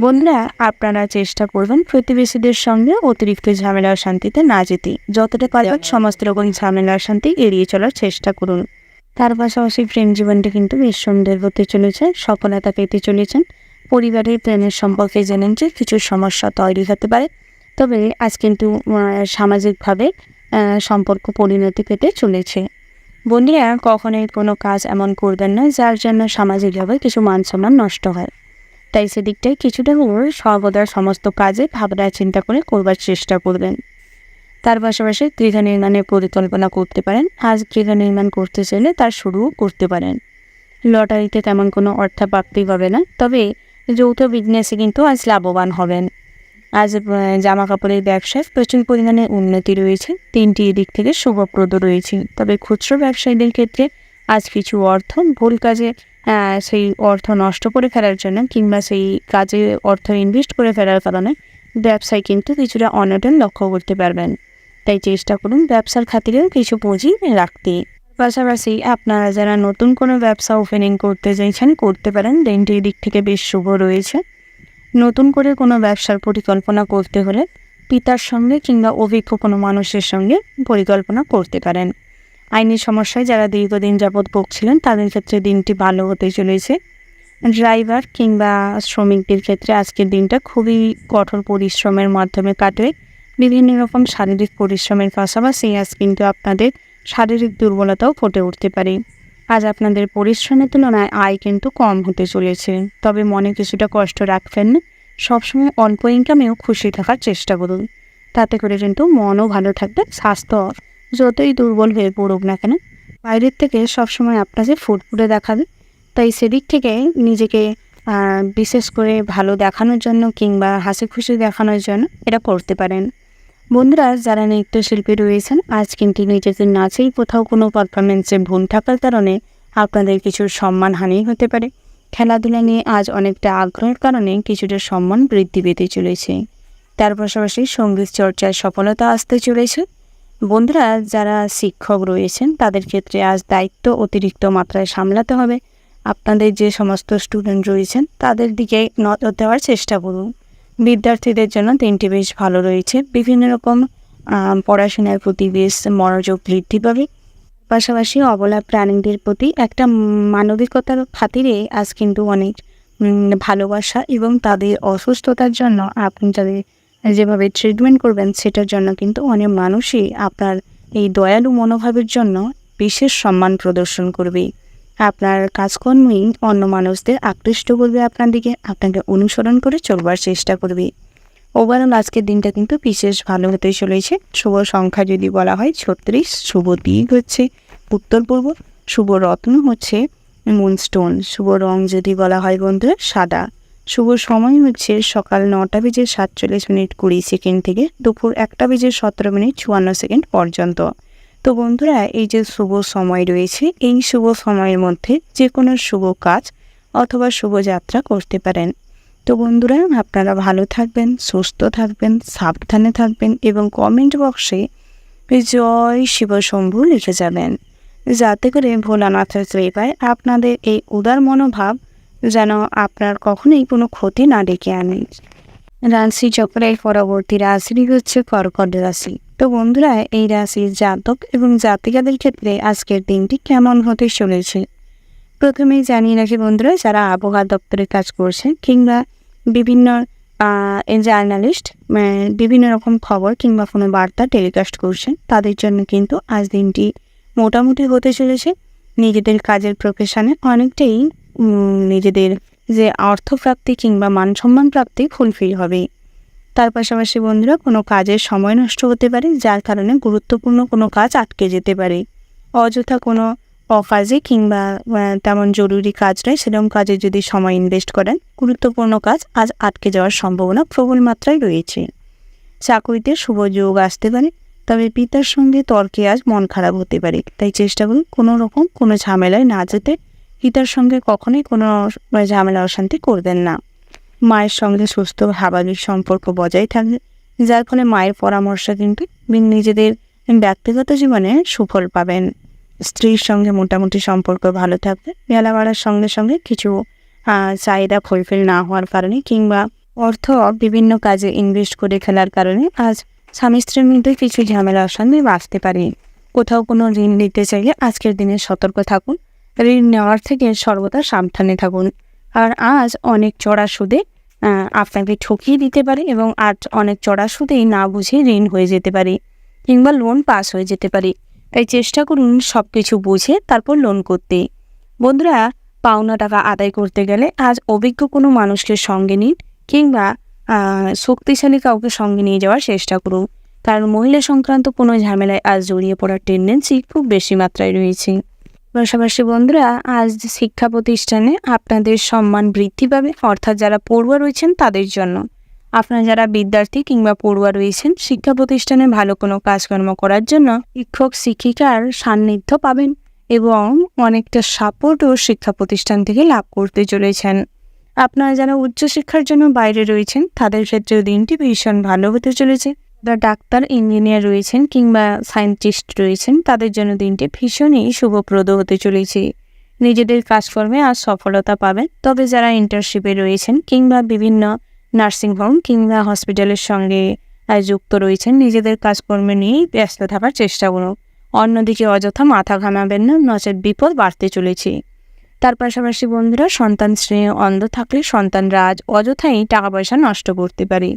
বন্ধুরা, আপনারা চেষ্টা করবেন প্রতিবেশীদের সঙ্গে অতিরিক্ত ঝামেলা শান্তিতে না যেতে। যতটা পারবেন সমস্ত রকম ঝামেলা শান্তি এড়িয়ে চলার চেষ্টা করুন। তার পাশাপাশি প্রেম জীবনটা কিন্তু বেশ সুন্দর হতে চলেছে, সফলতা পেতে চলেছেন। পরিবারের প্রেমের সম্পর্কে জেনেন যে কিছু সমস্যা তৈরি হতে পারে, তবে আজ কিন্তু সামাজিকভাবে সম্পর্ক পরিণতি পেতে চলেছে। বন্ধুরা, কখনোই কোনো কাজ এমন করবেন না যার জন্য সামাজিকভাবে কিছু মান সম্মান নষ্ট হয়। তাই সেদিকটাই কিছুটা হলেও সর্বদা সমস্ত কাজে ভাবনা চিন্তা করে করবার চেষ্টা করবেন। তার পাশাপাশি গৃহ নির্মাণের পরিকল্পনা করতে পারেন। আজ গৃহ নির্মাণ করতে চাইলে তার শুরুও করতে পারেন। লটারিতে তেমন কোনো অর্থপ্রাপ্তি হবে না, তবে যৌথ বিজনেসে কিন্তু আজ লাভবান হবেন। আজ জামা কাপড়ের ব্যবসায় প্রচুর পরিমাণে উন্নতি রয়েছে, তিনটি দিক থেকে শুভপ্রদ রয়েছে। তবে খুচরো ব্যবসায়ীদের ক্ষেত্রে আজ কিছু অর্থ ভুল কাজে সেই অর্থ নষ্ট করে ফেলার জন্য কিংবা সেই কাজে অর্থ ইনভেস্ট করে ফেলার কারণে ব্যবসায় কিন্তু কিছুটা অনটন লক্ষ্য করতে পারবেন। তাই চেষ্টা করুন ব্যবসার খাতিরেও কিছু পুঁজি রাখতে। পাশাপাশি আপনারা যারা নতুন কোনো ব্যবসা ওপেনিং করতে চাইছেন করতে পারেন, দিনটির দিক থেকে বেশ শুভ রয়েছে। নতুন করে কোনো ব্যবসার পরিকল্পনা করতে হলে পিতার সঙ্গে কিংবা অভিজ্ঞ কোনো মানুষের সঙ্গে পরিকল্পনা করতে পারেন। আইনি সমস্যায় যারা দীর্ঘদিন যাবৎ ভুগছিলেন তাদের ক্ষেত্রে দিনটি ভালো হতে চলেছে। ড্রাইভার কিংবা শ্রমিকদের ক্ষেত্রে আজকের দিনটা খুবই কঠোর পরিশ্রমের মাধ্যমে কাটবে। বিভিন্ন রকম শারীরিক পরিশ্রমের পাশাপাশি আজ কিন্তু আপনাদের শারীরিক দুর্বলতাও ফুটে উঠতে পারে। আজ আপনাদের পরিশ্রমের তুলনায় আয় কিন্তু কম হতে চলেছে, তবে মনে কিছুটা কষ্ট রাখবেন না। সবসময় অল্প ইনকামেও খুশি থাকার চেষ্টা করুন, তাতে করে কিন্তু মনও ভালো থাকবে। স্বাস্থ্য যতই দুর্বল হয়ে পড়ুক না কেন, বাইরের থেকে সবসময় আপনাকে ফুরফুরে দেখাবে। তাই সেদিক থেকে নিজেকে বিশেষ করে ভালো দেখানোর জন্য কিংবা হাসি খুশি দেখানোর জন্য এটা করতে পারেন। বন্ধুরা, যারা নৃত্যশিল্পী রয়েছেন আজ কিন্তু নিজেদের নাচেই কোথাও কোনো পারফরমেন্সে ভুল থাকার কারণে আপনাদের কিছু সম্মানহানি হতে পারে। খেলাধুলা নিয়ে আজ অনেকটা আগ্রহের কারণে কিছুটা সম্মান বৃদ্ধি পেতে চলেছে। তার পাশাপাশি সঙ্গীত চর্চায় সফলতা আসতে চলেছে। বন্ধুরা, যারা শিক্ষক রয়েছেন তাদের ক্ষেত্রে আজ দায়িত্ব অতিরিক্ত মাত্রায় সামলাতে হবে। আপনাদের যে সমস্ত স্টুডেন্ট রয়েছেন তাদের দিকে নজর দেওয়ার চেষ্টা করুন। বিদ্যার্থীদের জন্য দিনটি বেশ ভালো রয়েছে, বিভিন্ন রকম পড়াশোনার প্রতি বেশ মনোযোগ বৃদ্ধি পাবে। পাশাপাশি অবলা প্রাণীদের প্রতি একটা মানবিকতার খাতিরে আজ কিন্তু অনেক ভালোবাসা এবং তাদের অসুস্থতার জন্য আপনি তাদের যেভাবে ট্রিটমেন্ট করবেন সেটার জন্য কিন্তু অনেক মানুষই আপনার এই দয়ালু মনোভাবের জন্য বিশেষ সম্মান প্রদর্শন করবে। আপনার কাজকর্মই অন্য মানুষদের আকৃষ্ট করবে আপনার দিকে, আপনাকে অনুসরণ করে চলবার চেষ্টা করবে। ওভারঅল আজকের দিনটা কিন্তু বিশেষ ভালো হতে চলেছে। শুভ সংখ্যা যদি বলা হয় 36, শুভ দিক হচ্ছে উত্তর পূর্ব, শুভ রত্ন হচ্ছে মুনস্টোন, শুভ রং যদি বলা হয় বন্ধুরা সাদা, শুভ সময় হচ্ছে সকাল 9:47:20 থেকে দুপুর 1:17:54 পর্যন্ত। তো বন্ধুরা, এই যে শুভ সময় রয়েছে এই শুভ সময়ের মধ্যে যে কোনো শুভ কাজ অথবা শুভযাত্রা করতে পারেন। তো বন্ধুরা, আপনারা ভালো থাকবেন, সুস্থ থাকবেন, সাবধানে থাকবেন এবং কমেন্ট বক্সে জয় শিব শম্ভু লিখে যাবেন, যাতে করে ভোলানাথের কৃপায় আপনাদের এই উদার মনোভাব যেন আপনার কখনোই কোনো ক্ষতি না ডেকে আনে। রাশি চক্রের পরবর্তী রাশি হচ্ছে কর্কট রাশি। তো বন্ধুরা, এই রাশির জাতক এবং জাতিকাদের ক্ষেত্রে আজকের দিনটি কেমন হতে চলেছে প্রথমেই জানিয়ে রাখি বন্ধুরা, যারা আবহাওয়া দপ্তরে কাজ করছেন কিংবা বিভিন্ন জার্নালিস্ট বিভিন্ন রকম খবর কিংবা কোনো বার্তা টেলিকাস্ট করছেন তাদের জন্য কিন্তু আজ দিনটি মোটামুটি হতে চলেছে। নিজেদের কাজের প্রফেশনে অনেকটাই নিজেদের যে অর্থপ্রাপ্তি কিংবা মান সম্মান প্রাপ্তি ফুলফিল হবে। তার পাশাপাশি বন্ধুরা কোনো কাজের সময় নষ্ট হতে পারে, যার কারণে গুরুত্বপূর্ণ কোনো কাজ আটকে যেতে পারে। অযথা কোনো অকাজে কিংবা তেমন জরুরি কাজ নয় সেরকম কাজে যদি সময় ইনভেস্ট করেন, গুরুত্বপূর্ণ কাজ আজ আটকে যাওয়ার সম্ভাবনা প্রবল মাত্রায় রয়েছে। চাকরিতে শুভ যোগ আসতে পারে, তবে পিতার সঙ্গে তর্কে আজ মন খারাপ হতে পারে। তাই চেষ্টা করুন কোনো রকম কোনো ঝামেলায় না যেতে। পিতার সঙ্গে কখনোই কোনো ঝামেলা অশান্তি করবেন না। মায়ের সঙ্গে সুস্থ স্বাভাবিক সম্পর্ক বজায় থাকবে, যার ফলে মায়ের পরামর্শ কিন্তু নিজেদের ব্যক্তিগত জীবনে সুফল পাবেন। স্ত্রীর সঙ্গে মোটামুটি সম্পর্ক ভালো থাকবে। বেলা বাড়ার সঙ্গে সঙ্গে কিছু চাহিদা ফুলফিল না হওয়ার কারণে কিংবা অর্থ বিভিন্ন কাজে ইনভেস্ট করে ফেলার কারণে আজ স্বামী স্ত্রীর মধ্যে কিছু ঝামেলা অশান্তি বাঁচতে পারে। কোথাও কোনো ঋণ নিতে চাইলে আজকের দিনে সতর্ক থাকুন। ঋণ নেওয়ার থেকে সর্বদা সাবধানে থাকুন। আর আজ অনেক চড়া সুদে আপনাকে ঠকিয়ে দিতে পারে এবং আজ অনেক চড়া সুদেই না বুঝে ঋণ হয়ে যেতে পারে কিংবা লোন পাস হয়ে যেতে পারে। তাই চেষ্টা করুন সব কিছু বুঝে তারপর লোন করতে। বন্ধুরা, পাওনা টাকা আদায় করতে গেলে আজ অভিজ্ঞ কোনো মানুষকে সঙ্গে নিন কিংবা শক্তিশালী কাউকে সঙ্গে নিয়ে যাওয়ার চেষ্টা করুন, কারণ মহিলা সংক্রান্ত কোনো ঝামেলায় আজ জড়িয়ে পড়ার টেন্ডেন্সি খুব বেশি মাত্রায় রয়েছে। পাশাপাশি বন্ধুরা, আজ শিক্ষা প্রতিষ্ঠানে আপনাদের সম্মান বৃদ্ধি পাবে, অর্থাৎ যারা পড়ুয়া রয়েছেন তাদের জন্য। আপনারা যারা বিদ্যার্থী কিংবা পড়ুয়া রয়েছেন, শিক্ষা প্রতিষ্ঠানে ভালো কোনো কাজকর্ম করার জন্য শিক্ষক শিক্ষিকার সান্নিধ্য পাবেন এবং অনেকটা সাপোর্টও শিক্ষা প্রতিষ্ঠান থেকে লাভ করতে চলেছেন। আপনারা যারা উচ্চশিক্ষার জন্য বাইরে রয়েছেন তাদের ক্ষেত্রেও দিনটি ভীষণ ভালো হতে চলেছে। যারা ডাক্তার, ইঞ্জিনিয়ার রয়েছেন কিংবা সায়েন্টিস্ট রয়েছেন তাদের জন্য দিনটি ভীষণই শুভপ্রদ হতে চলেছে। নিজেদের কাজকর্মে আজ সফলতা পাবেন। তবে যারা ইন্টার্নশিপে রয়েছেন কিংবা বিভিন্ন নার্সিংহোম কিংবা হসপিটালের সঙ্গে যুক্ত রয়েছেন, নিজেদের কাজকর্মে নিয়েই ব্যস্ত থাকার চেষ্টা করুন। অন্যদিকে অযথা মাথা ঘামাবেন না, নচেত বিপদ বাড়তে চলেছে। তার পাশাপাশি বন্ধুরা, সন্তান স্নেহে অন্ধ থাকলে সন্তানরা আজ অযথাই টাকা পয়সা নষ্ট করতে পারে।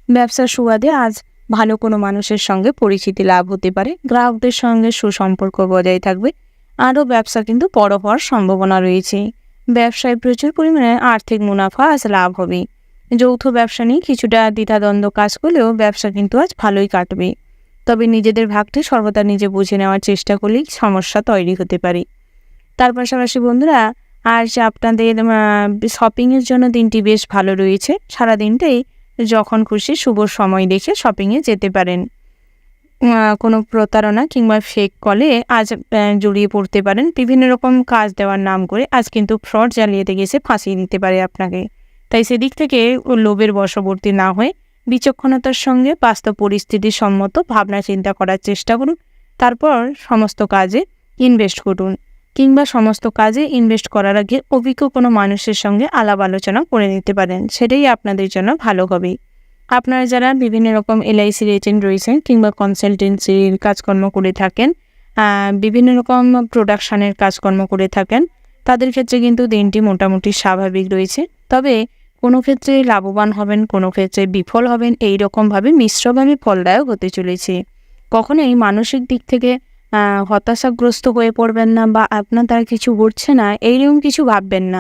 ব্যবসার সুবাদে আজ ভালো কোনো মানুষের সঙ্গে পরিচিতি লাভ হতে পারে। গ্রাহকদের সঙ্গে সুসম্পর্ক বজায় থাকবে। আরও ব্যবসা কিন্তু বড় হওয়ার সম্ভাবনা রয়েছে। ব্যবসায় প্রচুর পরিমাণে আর্থিক মুনাফা আজ লাভ হবে। যৌথ ব্যবসা নিয়ে কিছুটা দ্বিধাদ্বন্দ্ব কাজ করলেও ব্যবসা কিন্তু আজ ভালোই কাটবে। তবে নিজেদের ভাগটি সর্বদা নিজে বুঝে নেওয়ার চেষ্টা করলেই সমস্যা তৈরি হতে পারে। তার পাশাপাশি বন্ধুরা, আজ আপনাদের শপিংয়ের জন্য দিনটি বেশ ভালো রয়েছে। সারা দিনটাই যখন খুশি শুভ সময় দেখে শপিংয়ে যেতে পারেন। কোনো প্রতারণা কিংবা ফেক কলে আজ জড়িয়ে পড়তে পারেন। বিভিন্ন রকম কাজ দেওয়ার নাম করে আজ কিন্তু ফ্রড জালিয়াতে গেছে ফাঁসিয়ে দিতে পারে আপনাকে। তাই সেদিক থেকে লোভের বশবর্তী না হয়ে বিচক্ষণতার সঙ্গে বাস্তব পরিস্থিতির সম্মত ভাবনা চিন্তা করার চেষ্টা করুন। তারপর সমস্ত কাজে ইনভেস্ট করুন কিংবা সমস্ত কাজে ইনভেস্ট করার আগে অভিজ্ঞ কোনো মানুষের সঙ্গে আলাপ আলোচনা করে নিতে পারেন। সেটাই আপনাদের জন্য ভালো হবে। আপনারা যারা বিভিন্ন রকম LICর এজেন্ট রয়েছেন কিংবা কনসালটেন্সির কাজকর্ম করে থাকেন, বিভিন্ন রকম প্রোডাকশানের কাজকর্ম করে থাকেন, তাদের ক্ষেত্রে কিন্তু দিনটি মোটামুটি স্বাভাবিক রয়েছে। তবে কোনো ক্ষেত্রে লাভবান হবেন, কোনো ক্ষেত্রে বিফল হবেন, এই রকমভাবে মিশ্রভাবে ফলদায়ক হতে চলেছে। কখনোই মানসিক দিক থেকে হতাশাগ্রস্ত হয়ে পড়বেন না বা আপনার দ্বারা কিছু ঘটছে না এইরকম কিছু ভাববেন না।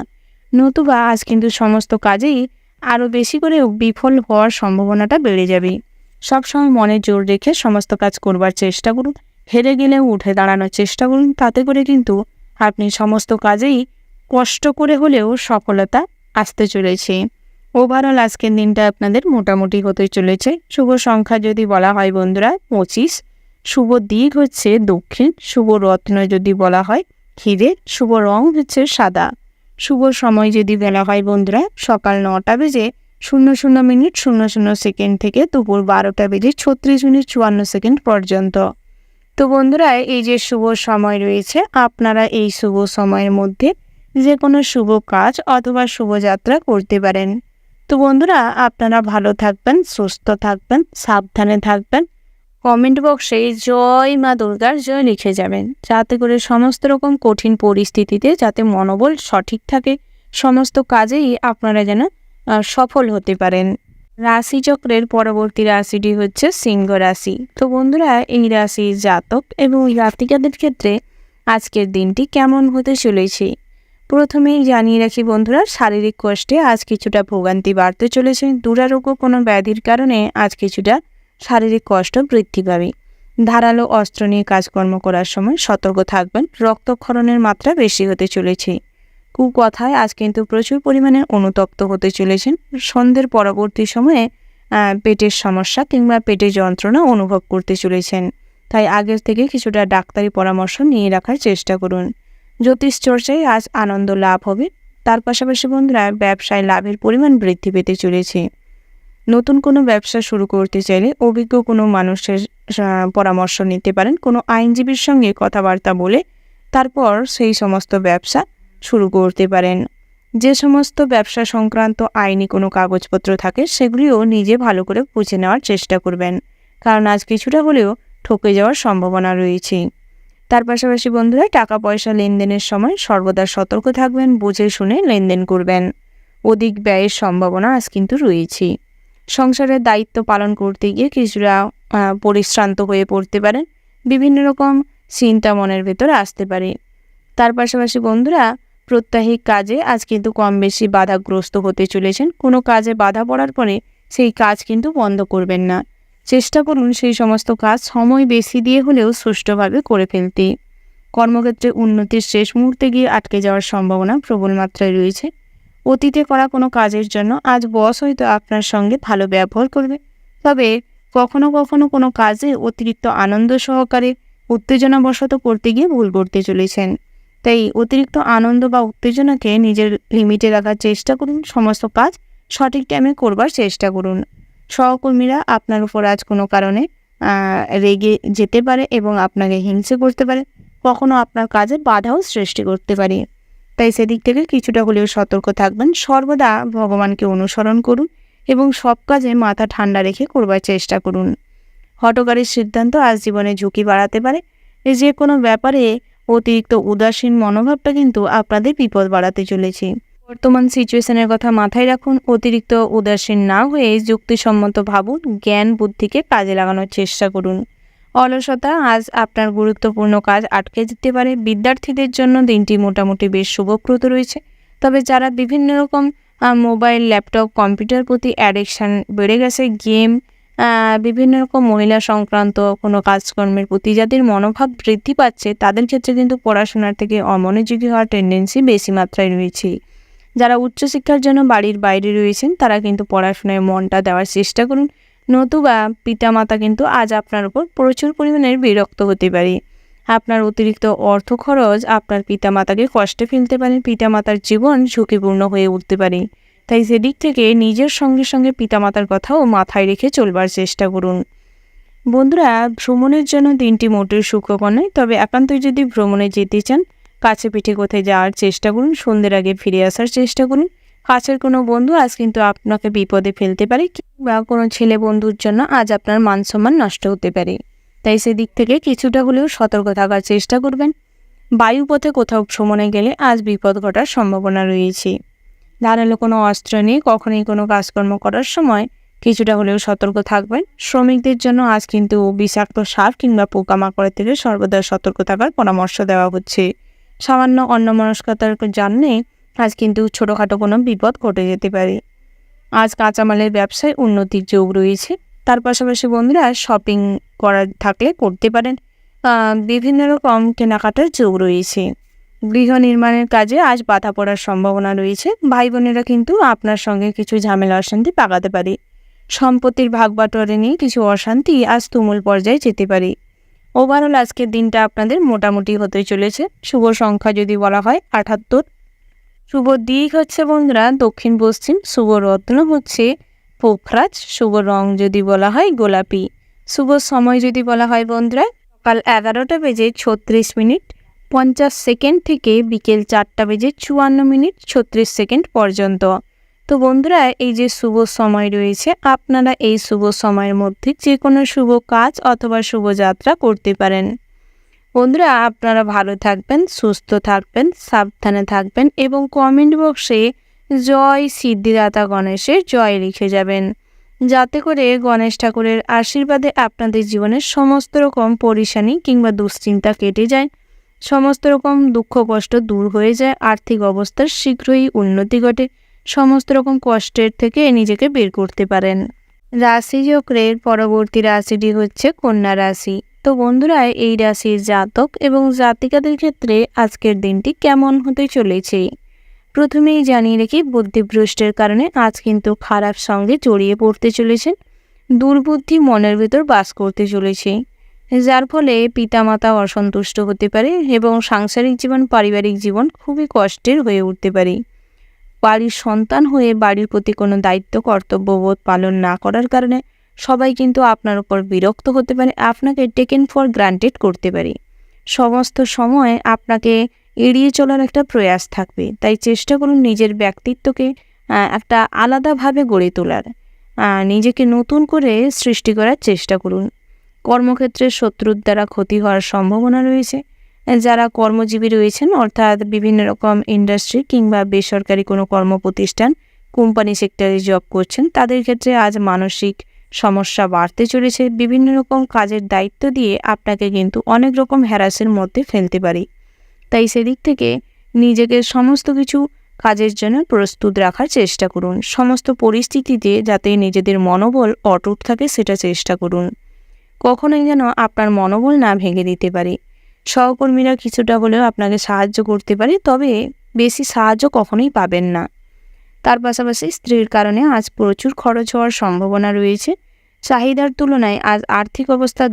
নতুবা আজ কিন্তু সমস্ত কাজেই আরও বেশি করে বিফল হওয়ার সম্ভাবনাটা বেড়ে যাবে। সবসময় মনে জোর রেখে সমস্ত কাজ করবার চেষ্টা করুন। হেরে গেলেও উঠে দাঁড়ানোর চেষ্টা করুন। তাতে করে কিন্তু আপনি সমস্ত কাজেই কষ্ট করে হলেও সফলতা আসতে চলেছে। ওভারঅল আজকের দিনটা আপনাদের মোটামুটি হতে চলেছে। শুভ সংখ্যা যদি বলা হয় বন্ধুরা 25, শুভ দিক হচ্ছে দক্ষিণ, শুভ রত্ন যদি বলা হয় হিরে, শুভ রং হচ্ছে সাদা। শুভ সময় যদি বলা হয় বন্ধুরা সকাল 9টা বেজে 00:00 থেকে দুপুর 12টা বেজে 36:54 পর্যন্ত। তো বন্ধুরা, এই যে শুভ সময় রয়েছে, আপনারা এই শুভ সময়ের মধ্যে যে কোনো শুভ কাজ অথবা শুভযাত্রা করতে পারেন। তো বন্ধুরা, আপনারা ভালো থাকবেন, সুস্থ থাকবেন, সাবধানে থাকবেন। কমেন্ট বক্সে জয় মা দুর্গার জয় লিখে যাবেন, যাতে করে সমস্ত রকম কঠিন পরিস্থিতিতে যাতে মনোবল সঠিক থাকে, সমস্ত কাজেই আপনারা যেন সফল হতে পারেন। রাশিচক্রের পরবর্তী রাশিটি হচ্ছে সিংহ রাশি। তো বন্ধুরা, এই রাশির জাতক এবং জাতিকাদের ক্ষেত্রে আজকের দিনটি কেমন হতে চলেছে। প্রথমেই জানিয়ে রাখি বন্ধুরা, শারীরিক কষ্টে আজ কিছুটা ভোগান্তি বাড়তে চলেছে। দুরারোগ্য কোনো ব্যাধির কারণে আজ কিছুটা শারীরিক কষ্ট বৃদ্ধি পাবে। ধারালো অস্ত্র নিয়ে কাজকর্ম করার সময় সতর্ক থাকবেন, রক্তক্ষরণের মাত্রা বেশি হতে চলেছে। কুকথায় আজ কিন্তু প্রচুর পরিমাণে অনুতপ্ত হতে চলেছেন। সন্ধ্যের পরবর্তী সময়ে পেটের সমস্যা কিংবা পেটে যন্ত্রণা অনুভব করতে চলেছেন। তাই আগের থেকে কিছুটা ডাক্তারি পরামর্শ নিয়ে রাখার চেষ্টা করুন। জ্যোতিষ চর্চায় আজ আনন্দ লাভ হবে। তার পাশাপাশি বন্ধুরা, ব্যবসায় লাভের পরিমাণ বৃদ্ধি পেতে চলেছে। নতুন কোনো ব্যবসা শুরু করতে চাইলে অভিজ্ঞ কোনো মানুষের পরামর্শ নিতে পারেন। কোনো আইনজীবীর সঙ্গে কথাবার্তা বলে তারপর সেই সমস্ত ব্যবসা শুরু করতে পারেন। যে সমস্ত ব্যবসা সংক্রান্ত আইনি কোনো কাগজপত্র থাকে সেগুলিও নিজে ভালো করে বুঝে নেওয়ার চেষ্টা করবেন, কারণ আজ কিছুটা হলেও ঠকে যাওয়ার সম্ভাবনা রয়েছে। তার পাশাপাশি বন্ধুরা, টাকা পয়সা লেনদেনের সময় সর্বদা সতর্ক থাকবেন, বুঝে শুনে লেনদেন করবেন। অধিক ব্যয়ের সম্ভাবনা আজ কিন্তু রয়েছে। সংসারের দায়িত্ব পালন করতে গিয়ে কিছুটা পরিশ্রান্ত হয়ে পড়তে পারেন। বিভিন্ন রকম চিন্তা মনের ভেতরে আসতে পারে। তার পাশাপাশি বন্ধুরা, প্রত্যাহিক কাজে আজ কিন্তু কম বেশি বাধাগ্রস্ত হতে চলেছেন। কোনো কাজে বাধা পড়ার পরে সেই কাজ কিন্তু বন্ধ করবেন না। চেষ্টা করুন সেই সমস্ত কাজ সময় বেশি দিয়ে হলেও সুষ্ঠুভাবে করে ফেলতে। কর্মক্ষেত্রে উন্নতির শেষ মুহূর্তে গিয়ে আটকে যাওয়ার সম্ভাবনা প্রবল মাত্রায় রয়েছে। অতীতে করা কোনো কাজের জন্য আজ বস হয়তো আপনার সঙ্গে ভালো ব্যবহার করবে, তবে কখনো কখনো কোনো কাজে অতিরিক্ত আনন্দ সহকারে উত্তেজনাবশত করতে গিয়ে ভুল করতে চলেছেন। তাই অতিরিক্ত আনন্দ বা উত্তেজনাকে নিজের লিমিটে রাখার চেষ্টা করুন। সমস্ত কাজ সঠিক টাইমে করবার চেষ্টা করুন। সহকর্মীরা আপনার উপর আজ কোনো কারণে রেগে যেতে পারে এবং আপনাকে হিংসে করতে পারে, কখনো আপনার কাজে বাধাও সৃষ্টি করতে পারে। তাই সেদিক থেকে কিছুটা হলেও সতর্ক থাকবেন। সর্বদা ভগবানকে অনুসরণ করুন এবং সব কাজে মাথা ঠান্ডা রেখে করবার চেষ্টা করুন। হঠকারীর সিদ্ধান্ত আজ জীবনে ঝুঁকি বাড়াতে পারে। যে কোনো ব্যাপারে অতিরিক্ত উদাসীন মনোভাবটা কিন্তু আপনাদের বিপদ বাড়াতে চলেছে। বর্তমান সিচুয়েশনের কথা মাথায় রাখুন। অতিরিক্ত উদাসীন না হয়ে যুক্তিসম্মত ভাবুন, জ্ঞান বুদ্ধিকে কাজে লাগানোর চেষ্টা করুন। অলসতা আজ আপনার গুরুত্বপূর্ণ কাজ আটকে যেতে পারে। বিদ্যার্থীদের জন্য দিনটি মোটামুটি বেশ শুভপ্রদ রয়েছে। তবে যারা বিভিন্ন রকম মোবাইল, ল্যাপটপ, কম্পিউটার প্রতি অ্যাডিকশান বেড়ে গেছে, গেম, বিভিন্ন রকম মহিলা সংক্রান্ত কোনো কাজকর্মের প্রতি যাদের মনোভাব বৃদ্ধি পাচ্ছে, তাদের ক্ষেত্রে কিন্তু পড়াশোনার থেকে অমনোযোগী হওয়ার টেন্ডেন্সি বেশি মাত্রায় রয়েছে। যারা উচ্চশিক্ষার জন্য বাড়ির বাইরে রয়েছেন তারা কিন্তু পড়াশোনায় মনটা দেওয়ার চেষ্টা করুন। নতুবা পিতামাতা কিন্তু আজ আপনার উপর প্রচুর পরিমাণে বিরক্ত হতে পারে। আপনার অতিরিক্ত অর্থ খরচ আপনার পিতামাতাকে কষ্টে ফেলতে পারে। পিতামাতার জীবন ঝুঁকিপূর্ণ হয়ে উঠতে পারে। তাই সেদিক থেকে নিজের সঙ্গে সঙ্গে পিতামাতার কথাও মাথায় রেখে চলবার চেষ্টা করুন। বন্ধুরা, ভ্রমণের জন্য দিনটি মোটেও সুখকর নয়। তবে একান্তই যদি ভ্রমণে যেতে চান, কাছে পিঠে কোথায় যাওয়ার চেষ্টা করুন। সন্ধ্যের আগে ফিরে আসার চেষ্টা করুন। কাছের কোনো বন্ধু আজ কিন্তু আপনাকে বিপদে ফেলতে পারে, কিংবা কোনো ছেলে বন্ধুর জন্য আজ আপনার মান সম্মান নষ্ট হতে পারে। তাই সেদিক থেকে কিছুটা হলেও সতর্ক থাকার চেষ্টা করবেন। বায়ুপথে কোথাও ভ্রমণে গেলে আজ বিপদ ঘটার সম্ভাবনা রয়েছে। ধারালো কোনো অস্ত্র নিয়ে কখনোই কোনো কাজকর্ম করার সময় কিছুটা হলেও সতর্ক থাকবেন। শ্রমিকদের জন্য আজ কিন্তু বিষাক্ত সাপ কিংবা পোকামাকড়ের থেকে সর্বদা সতর্ক থাকার পরামর্শ দেওয়া হচ্ছে। সামান্য অন্যমনস্কতার জন্যে আজ কিন্তু ছোটোখাটো কোনো বিপদ ঘটে যেতে পারে। আজ কাঁচামালের ব্যবসায় উন্নতির যোগ রয়েছে। তার পাশাপাশি বন্ধুরা, শপিং করার থাকলে করতে পারেন। বিভিন্ন রকম কেনাকাটার যোগ রয়েছে। গৃহ নির্মাণের কাজে আজ বাধা পড়ার সম্ভাবনা রয়েছে। ভাই বোনেরা কিন্তু আপনার সঙ্গে কিছু ঝামেলা অশান্তি পাকাতে পারে। সম্পত্তির ভাগ বাটোয়ারা নিয়ে কিছু অশান্তি আজ তুমুল পর্যায়ে যেতে পারে। ওভারঅল আজকের দিনটা আপনাদের মোটামুটি হতে চলেছে। শুভ সংখ্যা যদি বলা হয় 78। শুভ দিক হচ্ছে বন্ধুরা দক্ষিণ পশ্চিম। শুভ রত্ন হচ্ছে পোখরাজ। শুভ রং যদি বলা হয় গোলাপি। শুভ সময় যদি বলা হয় বন্ধুরা সকাল 11:36:50 থেকে বিকেল 4:54:36 পর্যন্ত। তো বন্ধুরা, এই যে শুভ সময় রয়েছে, আপনারা এই শুভ সময়ের মধ্যে যে কোনো শুভ কাজ অথবা শুভযাত্রা করতে পারেন। বন্ধুরা, আপনারা ভালো থাকবেন, সুস্থ থাকবেন, সাবধানে থাকবেন এবং কমেন্ট বক্সে জয় সিদ্ধিদাতা গণেশের জয় লিখে যাবেন, যাতে করে গণেশ ঠাকুরের আশীর্বাদে আপনাদের জীবনের সমস্ত রকম পরেশানি কিংবা দুশ্চিন্তা কেটে যায় সমস্ত রকম দুঃখ কষ্ট দূর হয়ে যায়, আর্থিক অবস্থার শীঘ্রই উন্নতি ঘটে, সমস্ত রকম কষ্টের থেকে নিজেকে বের করতে পারেন। রাশিচক্রের পরবর্তী রাশিটি হচ্ছে কন্যা রাশি। তো বন্ধুরা, এই রাশির জাতক এবং জাতিকাদের ক্ষেত্রে আজকের দিনটি কেমন হতে চলেছে? প্রথমেই জানিয়ে রেখি, বুদ্ধিভ্রষ্টের কারণে আজ কিন্তু খারাপ সঙ্গে জড়িয়ে পড়তে চলেছেন। দুর্বুদ্ধি মনের ভেতর বাস করতে চলেছে, যার ফলে পিতামাতা অসন্তুষ্ট হতে পারে এবং সাংসারিক জীবন, পারিবারিক জীবন খুবই কষ্টের হয়ে উঠতে পারে। বাড়ির সন্তান হয়ে বাড়ির প্রতি কোনো দায়িত্ব কর্তব্যবোধ পালন না করার কারণে সবাই কিন্তু আপনার উপর বিরক্ত হতে পারে, আপনাকে টেকেন ফর গ্রান্টেড করতে পারে। সমস্ত সময় আপনাকে এড়িয়ে চলার একটা প্রয়াস থাকবে, তাই চেষ্টা করুন নিজের ব্যক্তিত্বকে একটা আলাদাভাবে গড়ে তোলার, নিজেকে নতুন করে সৃষ্টি করার চেষ্টা করুন। কর্মক্ষেত্রে শত্রুর দ্বারা ক্ষতি হওয়ার সম্ভাবনা রয়েছে। যারা কর্মজীবী রয়েছেন, অর্থাৎ বিভিন্ন রকম ইন্ডাস্ট্রি কিংবা বেসরকারি কোনো কর্মপ্রতিষ্ঠান, কোম্পানি সেক্টরে জব করছেন, তাদের ক্ষেত্রে আজ মানসিক সমস্যা বাড়তে চলেছে। বিভিন্ন রকম কাজের দায়িত্ব দিয়ে আপনাকে কিন্তু অনেক রকম হ্যারাসের মধ্যে ফেলতে পারি, তাই সেদিক থেকে নিজেকে সমস্ত কিছু কাজের জন্য প্রস্তুত রাখার চেষ্টা করুন। সমস্ত পরিস্থিতিতে যাতে নিজেদের মনোবল অটুট থাকে সেটা চেষ্টা করুন, কখনোই যেন আপনার মনোবল না ভেঙে দিতে পারে। সহকর্মীরা কিছুটা হলেও আপনাকে সাহায্য করতে পারে, তবে বেশি সাহায্য কখনোই পাবেন না। তার পাশাপাশি স্ত্রীর কারণে আজ প্রচুর খরচ হওয়ার সম্ভাবনা রয়েছে। চাহিদার তুলনায় আজ আর্থিক অবস্থা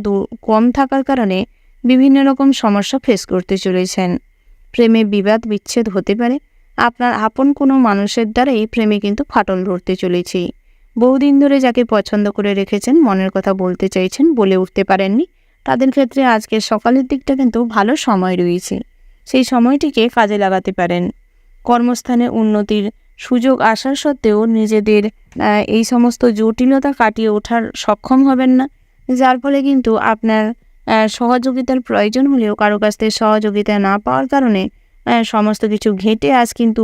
কম থাকার কারণে বিভিন্ন রকম সমস্যা ফেস করতে চলেছেন। প্রেমে বিবাদ বিচ্ছেদ হতে পারে। আপনার আপন কোনো মানুষের দ্বারাই প্রেমে কিন্তু ফাটল ধরতে চলেছে। বহুদিন ধরে যাকে পছন্দ করে রেখেছেন, মনের কথা বলতে চাইছেন, বলে উঠতে পারেননি, তাদের ক্ষেত্রে আজকের সকালের দিকটা কিন্তু ভালো সময় রয়েছে, সেই সময়টিকে কাজে লাগাতে পারেন। কর্মস্থানে উন্নতির সুযোগ আসার সত্ত্বেও নিজেদের এই সমস্ত জটিলতা কাটিয়ে ওঠার সক্ষম হবেন না, যার ফলে কিন্তু আপনার সহযোগিতার প্রয়োজন হলেও কারো কাছ থেকে সহযোগিতা না পাওয়ার কারণে সমস্ত কিছু ঘেঁটে আজ কিন্তু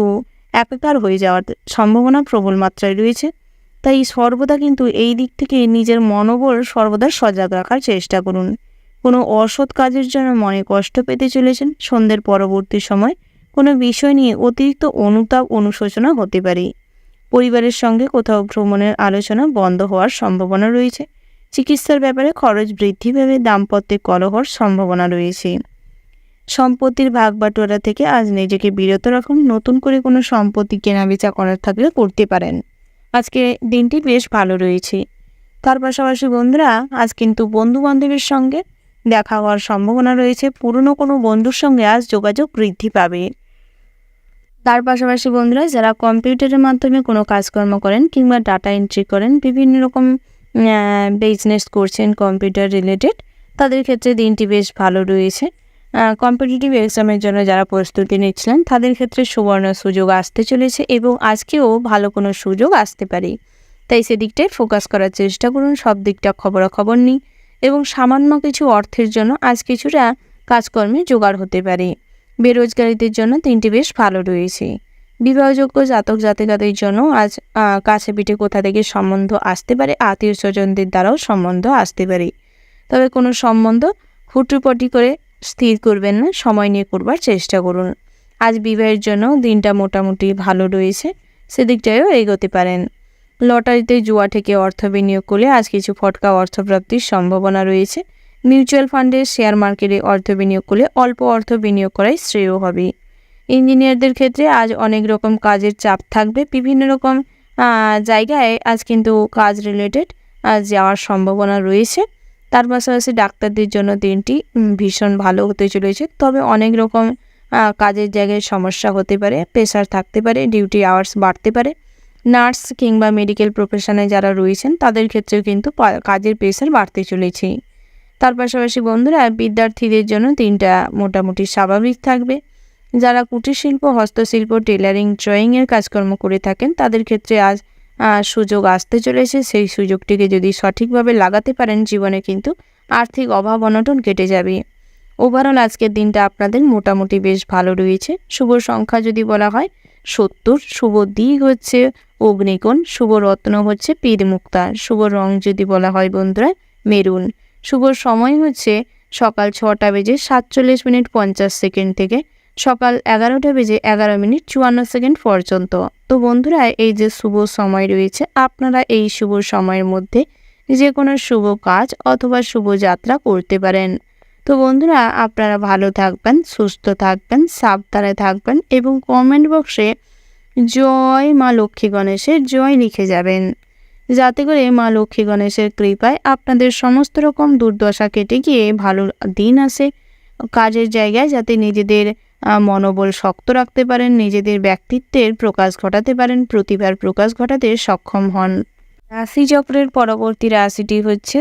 একাকার হয়ে যাওয়ার সম্ভাবনা প্রবল মাত্রায় রয়েছে। তাই সর্বদা কিন্তু এই দিক থেকে নিজের মনোবল সর্বদা সজাগ রাখার চেষ্টা করুন। কোনো অসৎ কাজের জন্য মনে কষ্ট পেতে চলেছেন। সন্ধ্যের পরবর্তী সময় কোনো বিষয় নিয়ে অতিরিক্ত অনুতাপ অনুশোচনা হতে পারে। পরিবারের সঙ্গে কোথাও ভ্রমণের আলোচনা বন্ধ হওয়ার সম্ভাবনা রয়েছে। চিকিৎসার ব্যাপারে খরচ বৃদ্ধি ভেবে দাম্পত্যে কলহর সম্ভাবনা রয়েছে। সম্পত্তির ভাগবাটোয়ারা থেকে আজ নিজেকে বিরত রাখুন। নতুন করে কোনো সম্পত্তি কেনাবেচা করার থাকলে করতে পারেন। আজকে দিনটি বেশ ভালো রয়েছে। তার পাশাপাশি বন্ধুরা, আজ কিন্তু বন্ধু-বান্ধবের সঙ্গে দেখা হওয়ার সম্ভাবনা রয়েছে। পুরনো কোনো বন্ধুর সঙ্গে আজ যোগাযোগ বৃদ্ধি পাবে। তার পাশাপাশি বন্ধুরা, যারা কম্পিউটারের মাধ্যমে কোনো কাজকর্ম করেন কিংবা ডাটা এন্ট্রি করেন, বিভিন্ন রকম বিজনেস করছেন কম্পিউটার রিলেটেড, তাদের ক্ষেত্রে দিনটি বেশ ভালো রয়েছে। কম্পিটিটিভ এক্সামের জন্য যারা প্রস্তুতি নিচ্ছিলেন, তাদের ক্ষেত্রে সুবর্ণ সুযোগ আসতে চলেছে এবং আজকেও ভালো কোনো সুযোগ আসতে পারে, তাই সেদিকটায় ফোকাস করার চেষ্টা করুন। সব দিকটা খবরাখবর নিই এবং সামান্য কিছু অর্থের জন্য আজ কিছুটা কাজকর্মে জোগাড় হতে পারে। বেরোজগারীদের জন্য দিনটি বেশ ভালো রয়েছে। বিবাহযোগ্য জাতক জাতিকাদের জন্য আজ কাছে পিঠে কোথা থেকে সম্বন্ধ আসতে পারে, আত্মীয় স্বজনদের দ্বারাও সম্বন্ধ আসতে পারে, তবে কোনো সম্বন্ধ হুটুপটি করে স্থির করবেন না, সময় নিয়ে করবার চেষ্টা করুন। আজ বিবাহের জন্য দিনটা মোটামুটি ভালো রয়েছে, সেদিকটায়ও এগোতে পারেন। লটারিতে জুয়া থেকে অর্থ বিনিয়োগ করলে আজ কিছু ফটকা অর্থপ্রাপ্তির সম্ভাবনা রয়েছে। মিউচুয়াল ফান্ডে, শেয়ার মার্কেটে অর্থ বিনিয়োগ করলে অল্প অর্থ বিনিয়োগ করাই শ্রেয় হবে। ইঞ্জিনিয়ারদের ক্ষেত্রে আজ অনেক রকম কাজের চাপ থাকবে। বিভিন্ন রকম জায়গায় আজ কিন্তু কাজ রিলেটেড যাওয়ার সম্ভাবনা রয়েছে। তার পাশাপাশি ডাক্তারদের জন্য দিনটি ভীষণ ভালো হতে চলেছে, তবে অনেক রকম কাজের জায়গায় সমস্যা হতে পারে, প্রেশার থাকতে পারে, ডিউটি আওয়ার্স বাড়তে পারে। নার্স কিংবা মেডিকেল প্রফেশনে যারা রয়েছেন, তাদের ক্ষেত্রেও কিন্তু কাজের প্রেশার বাড়তে চলেছে। তার পাশাপাশি বন্ধুরা, বিদ্যার্থীদের জন্য দিনটা মোটামুটি স্বাভাবিক থাকবে। যারা কুটির শিল্প, হস্তশিল্প, টেলারিং, ড্রয়িংয়ের কাজকর্ম করে থাকেন, তাদের ক্ষেত্রে আজ সুযোগ আসতে চলেছে। সেই সুযোগটিকে যদি সঠিকভাবে লাগাতে পারেন, জীবনে কিন্তু আর্থিক অভাব অনটন কেটে যাবে। ওভারঅল আজকের দিনটা আপনাদের মোটামুটি বেশ ভালো রয়েছে। শুভ সংখ্যা যদি বলা হয় 70, শুভ দিক হচ্ছে অগ্নিকোণ, শুভ রত্ন হচ্ছে পীর মুক্তা, শুভ রং যদি বলা হয় বন্ধুরা মেরুন, শুভ সময় হচ্ছে সকাল 6টা বেজে 47 মিনিট 50 সেকেন্ড থেকে সকাল 11টা বেজে 11 মিনিট 54 সেকেন্ড পর্যন্ত। তো বন্ধুরা, এই যে শুভ সময় রয়েছে, আপনারা এই শুভ সময়ের মধ্যে যে কোনো শুভ কাজ অথবা শুভ যাত্রা করতে পারেন। তো বন্ধুরা, আপনারা ভালো থাকবেন, সুস্থ থাকবেন, সাবধানে থাকবেন এবং কমেন্ট বক্সে জয় মা লক্ষ্মী গণেশের জয় লিখে যাবেন, যাতে করে মা লক্ষ্মী গণেশের কৃপায় আপনাদের সমস্ত রকম দুর্দশা কেটে গিয়ে ভালো দিন আসে। কাজের জায়গায় যাতে নিজেদের মনোবল শক্ত রাখতে পারেন, নিজেদের ব্যক্তিত্বের প্রকাশ ঘটাতে পারেন, প্রতিভার প্রকাশ ঘটাতে সক্ষম হন। রাশিচক্রের পরবর্তী রাশিটি হচ্ছে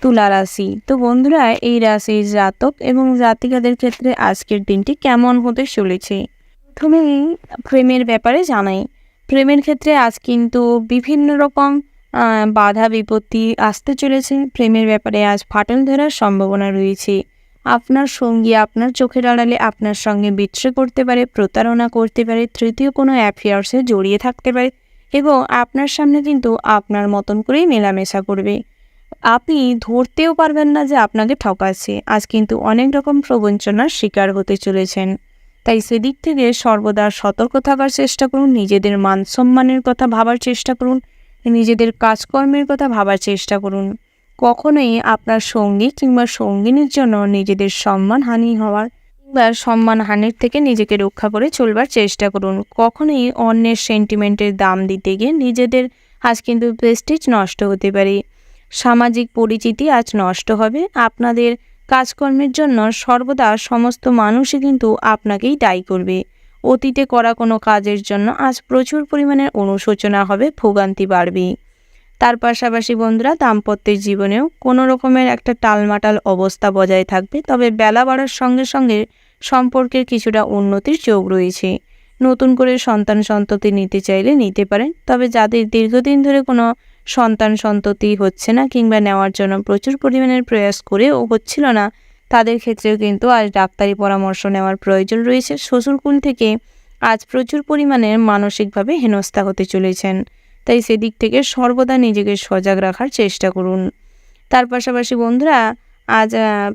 তুলা রাশি। তো বন্ধুরা, এই রাশির জাতক এবং জাতিকাদের ক্ষেত্রে আজকের দিনটি কেমন হতে চলেছে? প্রথমেই প্রেমের ব্যাপারে জানাই। প্রেমের ক্ষেত্রে আজ কিন্তু বিভিন্ন রকম বাধা বিপত্তি আসতে চলেছে। প্রেমের ব্যাপারে আজ ফাটল ধরার সম্ভাবনা রয়েছে। আপনার সঙ্গী আপনার চোখের আড়ালে আপনার সঙ্গে বিট্রে করতে পারে, প্রতারণা করতে পারে, তৃতীয় কোনো অ্যাফেয়ার্সে জড়িয়ে থাকতে পারে এবং আপনার সামনে কিন্তু আপনার মতন করেই মেলামেশা করবে। আপনি ধরতেও পারবেন না যে আপনাকে ঠকাচ্ছে। আজ কিন্তু অনেক রকম প্রবঞ্চনার শিকার হতে চলেছেন। তাই সেদিক থেকে সর্বদা সতর্ক থাকার চেষ্টা করুন, নিজেদের মান সম্মানের কথা ভাবার চেষ্টা করুন, নিজেদের কাজকর্মের কথা ভাবার চেষ্টা করুন। কখনোই আপনার সঙ্গী কিংবা সঙ্গিনীর জন্য নিজেদের সম্মানহানি হওয়ার কিংবা সম্মানহানির থেকে নিজেকে রক্ষা করে চলবার চেষ্টা করুন। কখনোই অন্যের সেন্টিমেন্টের দাম দিতে গিয়ে নিজেদের আজ কিন্তু প্রেস্টিজ নষ্ট হতে পারে। সামাজিক পরিচিতি আজ নষ্ট হবে। আপনাদের কাজকর্মের জন্য সর্বদা সমস্ত মানুষই কিন্তু আপনাকেই দায়ী করবে। অতীতে করা কোনো কাজের জন্য আজ প্রচুর পরিমাণে অনুশোচনা হবে, ভোগান্তি বাড়বে। তার পাশাপাশি বন্ধুরা, দাম্পত্যের জীবনেও কোনো রকমের একটা টালমাটাল অবস্থা বজায় থাকবে। তবে বেলা বাড়ার সঙ্গে সঙ্গে সম্পর্কের কিছুটা উন্নতির যোগ রয়েছে। নতুন করে সন্তান সন্ততি নিতে চাইলে নিতে পারেন। তবে যাদের দীর্ঘদিন ধরে কোনো সন্তান সন্ততি হচ্ছে না কিংবা নেওয়ার জন্য প্রচুর পরিমাণের প্রয়াস করেও হচ্ছিল না, তাদের ক্ষেত্রেও কিন্তু আজ ডাক্তারি পরামর্শ নেওয়ার প্রয়োজন রয়েছে। শ্বশুরকুল থেকে আজ প্রচুর পরিমাণে মানসিকভাবে হেনস্থা হতে চলেছেন। তাই সেদিক থেকে সর্বদা নিজেকে সজাগ রাখার চেষ্টা করুন। তার পাশাপাশি বন্ধুরা, আজ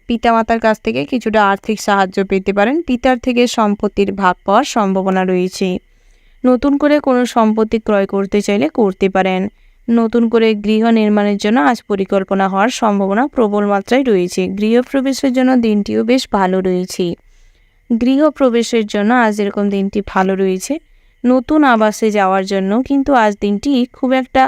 পিতামাতার কাছ থেকে কিছুটা আর্থিক সাহায্য পেতে পারেন। পিতার থেকে সম্পত্তির ভাগ পাওয়ার সম্ভাবনা রয়েছে। নতুন করে কোনো সম্পত্তি ক্রয় করতে চাইলে করতে পারেন। নতুন করে গৃহ নির্মাণের জন্য আজ পরিকল্পনা হওয়ার সম্ভাবনা প্রবল মাত্রায় রয়েছে। গৃহপ্রবেশের জন্য দিনটিও বেশ ভালো রয়েছে। গৃহপ্রবেশের জন্য আজ এরকম দিনটি ভালো রয়েছে। নতুন আবাসে যাওয়ার জন্য কিন্তু আজ দিনটি খুব একটা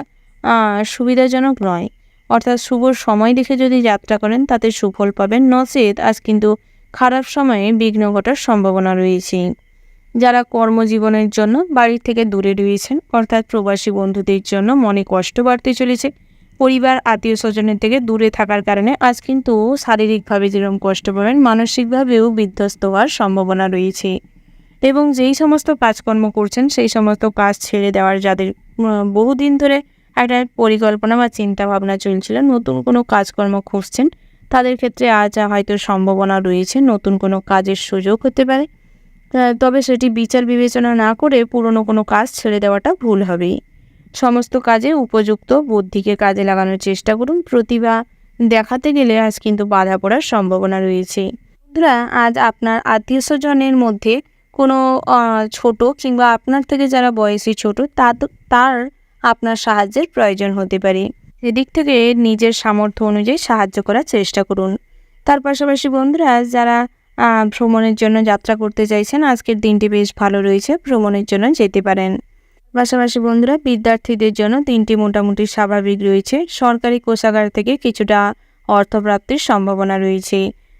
সুবিধাজনক নয়। অর্থাৎ শুভ সময় দেখে যদি যাত্রা করেন তাতে সুফল পাবেন, নচেত আজ কিন্তু খারাপ সময়ে বিঘ্ন ঘটার সম্ভাবনা রয়েছে। যারা কর্মজীবনের জন্য বাড়ি থেকে দূরে রয়েছেন, অর্থাৎ প্রবাসী বন্ধুদের জন্য মনে কষ্ট বাড়তে চলেছে। পরিবার আত্মীয় স্বজনের থেকে দূরে থাকার কারণে আজ কিন্তু শারীরিকভাবে যেরকম কষ্ট পাবেন, মানসিকভাবেও বিধ্বস্ত হওয়ার সম্ভাবনা রয়েছে। এবং যেই সমস্ত কাজকর্ম করছেন সেই সমস্ত কাজ ছেড়ে দেওয়ার, যাদের বহুদিন ধরে একটা পরিকল্পনা বা চিন্তা ভাবনা চলছিল, নতুন কোনো কাজকর্ম খুঁজছেন, তাদের ক্ষেত্রে আজ হয়তো সম্ভাবনা রয়েছে নতুন কোনো কাজের সুযোগ হতে পারে। তবে সেটি বিচার বিবেচনা না করে পুরনো কোনো কাজ ছেড়ে দেওয়াটা ভুল হবে। সমস্ত কাজে উপযুক্ত বুদ্ধিকে কাজে লাগানোর চেষ্টা করুন। প্রতিভা দেখাতে গেলে আজ কিন্তু বাধা পড়ার সম্ভাবনা রয়েছে। বন্ধুরা, আজ আপনার আত্মীয় স্বজনের মধ্যে কোনো ছোট কিংবা আপনার থেকে যারা বয়সী ছোট তার আপনার সাহায্যের প্রয়োজন হতে পারে। সেদিক থেকে নিজের সামর্থ্য অনুযায়ী সাহায্য করার চেষ্টা করুন। তার পাশাপাশি বন্ধুরা, যারা ভ্রমণের জন্য যাত্রা করতে চাইছেন, আজকের দিনটি বেশ ভালো রয়েছে, ভ্রমণের জন্য যেতে পারেন। পাশাপাশি বন্ধুরা, বিদ্যার্থীদের জন্য দিনটি মোটামুটি স্বাভাবিক রয়েছে। সরকারি কোষাগার থেকে কিছুটা অর্থপ্রাপ্তির সম্ভাবনা রয়েছে।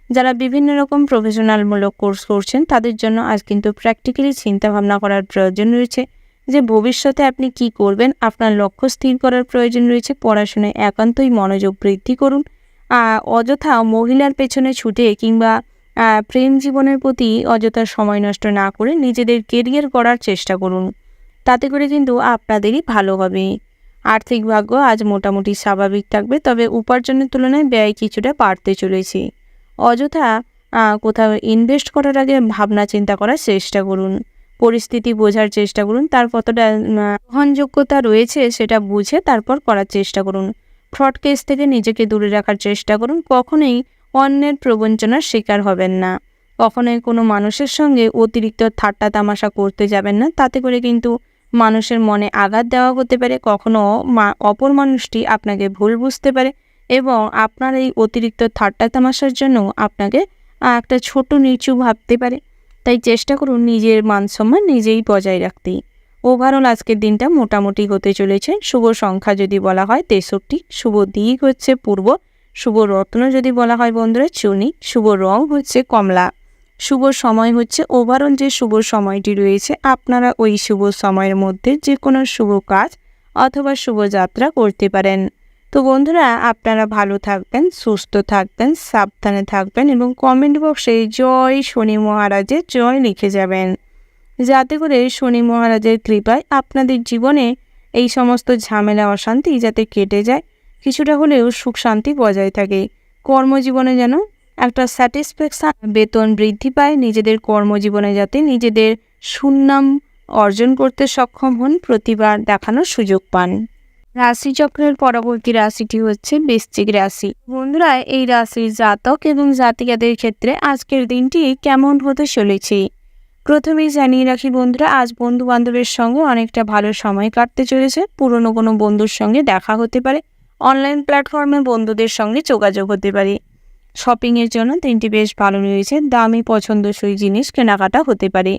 যারা বিভিন্ন রকম প্রফেশনালমূলক কোর্স করছেন, তাদের জন্য আজ কিন্তু প্র্যাকটিক্যালি চিন্তাভাবনা করার প্রয়োজন রয়েছে যে ভবিষ্যতে আপনি কি করবেন। আপনার লক্ষ্য স্থির করার প্রয়োজন রয়েছে। পড়াশোনায় একান্তই মনোযোগ বৃদ্ধি করুন। অযথা মহিলার পেছনে ছুটে কিংবা প্রেম জীবনের প্রতি অযথা সময় নষ্ট না করে নিজেদের কেরিয়ার গড়ার চেষ্টা করুন। তাতে করে কিন্তু আপনাদেরই ভালো হবে। আর্থিক ভাগ্য আজ মোটামুটি স্বাভাবিক থাকবে, তবে উপার্জনের তুলনায় ব্যয় কিছুটা বাড়তে চলেছে। অযথা কোথাও ইনভেস্ট করার আগে ভাবনা চিন্তা করার চেষ্টা করুন। পরিস্থিতি বোঝার চেষ্টা করুন, তার কতটা গ্রহণযোগ্যতা রয়েছে সেটা বুঝে তারপর করার চেষ্টা করুন। ফ্রড কেস থেকে নিজেকে দূরে রাখার চেষ্টা করুন। কখনোই অন্যের প্রবঞ্চনার শিকার হবেন না। কখনোই কোনো মানুষের সঙ্গে অতিরিক্ত ঠাট্টা তামাশা করতে যাবেন না, তাতে করে কিন্তু মানুষের মনে আঘাত দেওয়া হতে পারে। কখনো অপর মানুষটি আপনাকে ভুল বুঝতে পারে এবং আপনার এই অতিরিক্ত ঠাট্টা তামাশার জন্য আপনাকে একটা ছোট নিচু ভাবতে পারে। তাই চেষ্টা করুন নিজের মান সম্মান নিজেই বজায় রাখতে। ওভারঅল আজকের দিনটা মোটামুটি হতে চলেছে। শুভ সংখ্যা যদি বলা হয় 63, শুভ দিক হচ্ছে পূর্ব, শুভ রত্ন যদি বলা হয় বন্ধুরা চুনি, শুভ রং হচ্ছে কমলা, শুভ সময় হচ্ছে ওভারঅল যে শুভ সময়টি রয়েছে আপনারা ওই শুভ সময়ের মধ্যে যে কোনো শুভ কাজ অথবা শুভযাত্রা করতে পারেন। তো বন্ধুরা, আপনারা ভালো থাকবেন, সুস্থ থাকবেন, সাবধানে থাকবেন এবং কমেন্ট বক্সে জয় শনি মহারাজের জয় লিখে যাবেন, যাতে করে শনি মহারাজের কৃপায় আপনাদের জীবনে এই সমস্ত ঝামেলা অশান্তি যাতে কেটে যায়, কিছুটা হলেও সুখ শান্তি বজায় থাকে, কর্মজীবনে যেন একটা স্যাটিসফ্যাকশান, বেতন বৃদ্ধি পায়, নিজেদের কর্মজীবনে যাতে নিজেদের সুনাম অর্জন করতে সক্ষম হন, প্রতিভা দেখানোর সুযোগ পান। রাশিচক্রের পরবর্তী রাশিটি হচ্ছে বৃশ্চিক রাশি। বন্ধুরা, এই রাশির জাতক এবং জাতিকাদের ক্ষেত্রে আজকের দিনটি কেমন হতে চলেছে প্রথমেই জানিয়ে রাখি বন্ধুরা, আজ বন্ধু বান্ধবের সঙ্গে অনেকটা ভালো সময় কাটতে চলেছে। পুরনো কোনো বন্ধুর সঙ্গে দেখা হতে পারে, অনলাইন প্ল্যাটফর্মে বন্ধুদের সঙ্গে যোগাযোগ হতে পারে। শপিংয়ের জন্য দিনটি বেশ ভালো রয়েছে, দামি পছন্দসই জিনিস কেনাকাটা হতে পারে।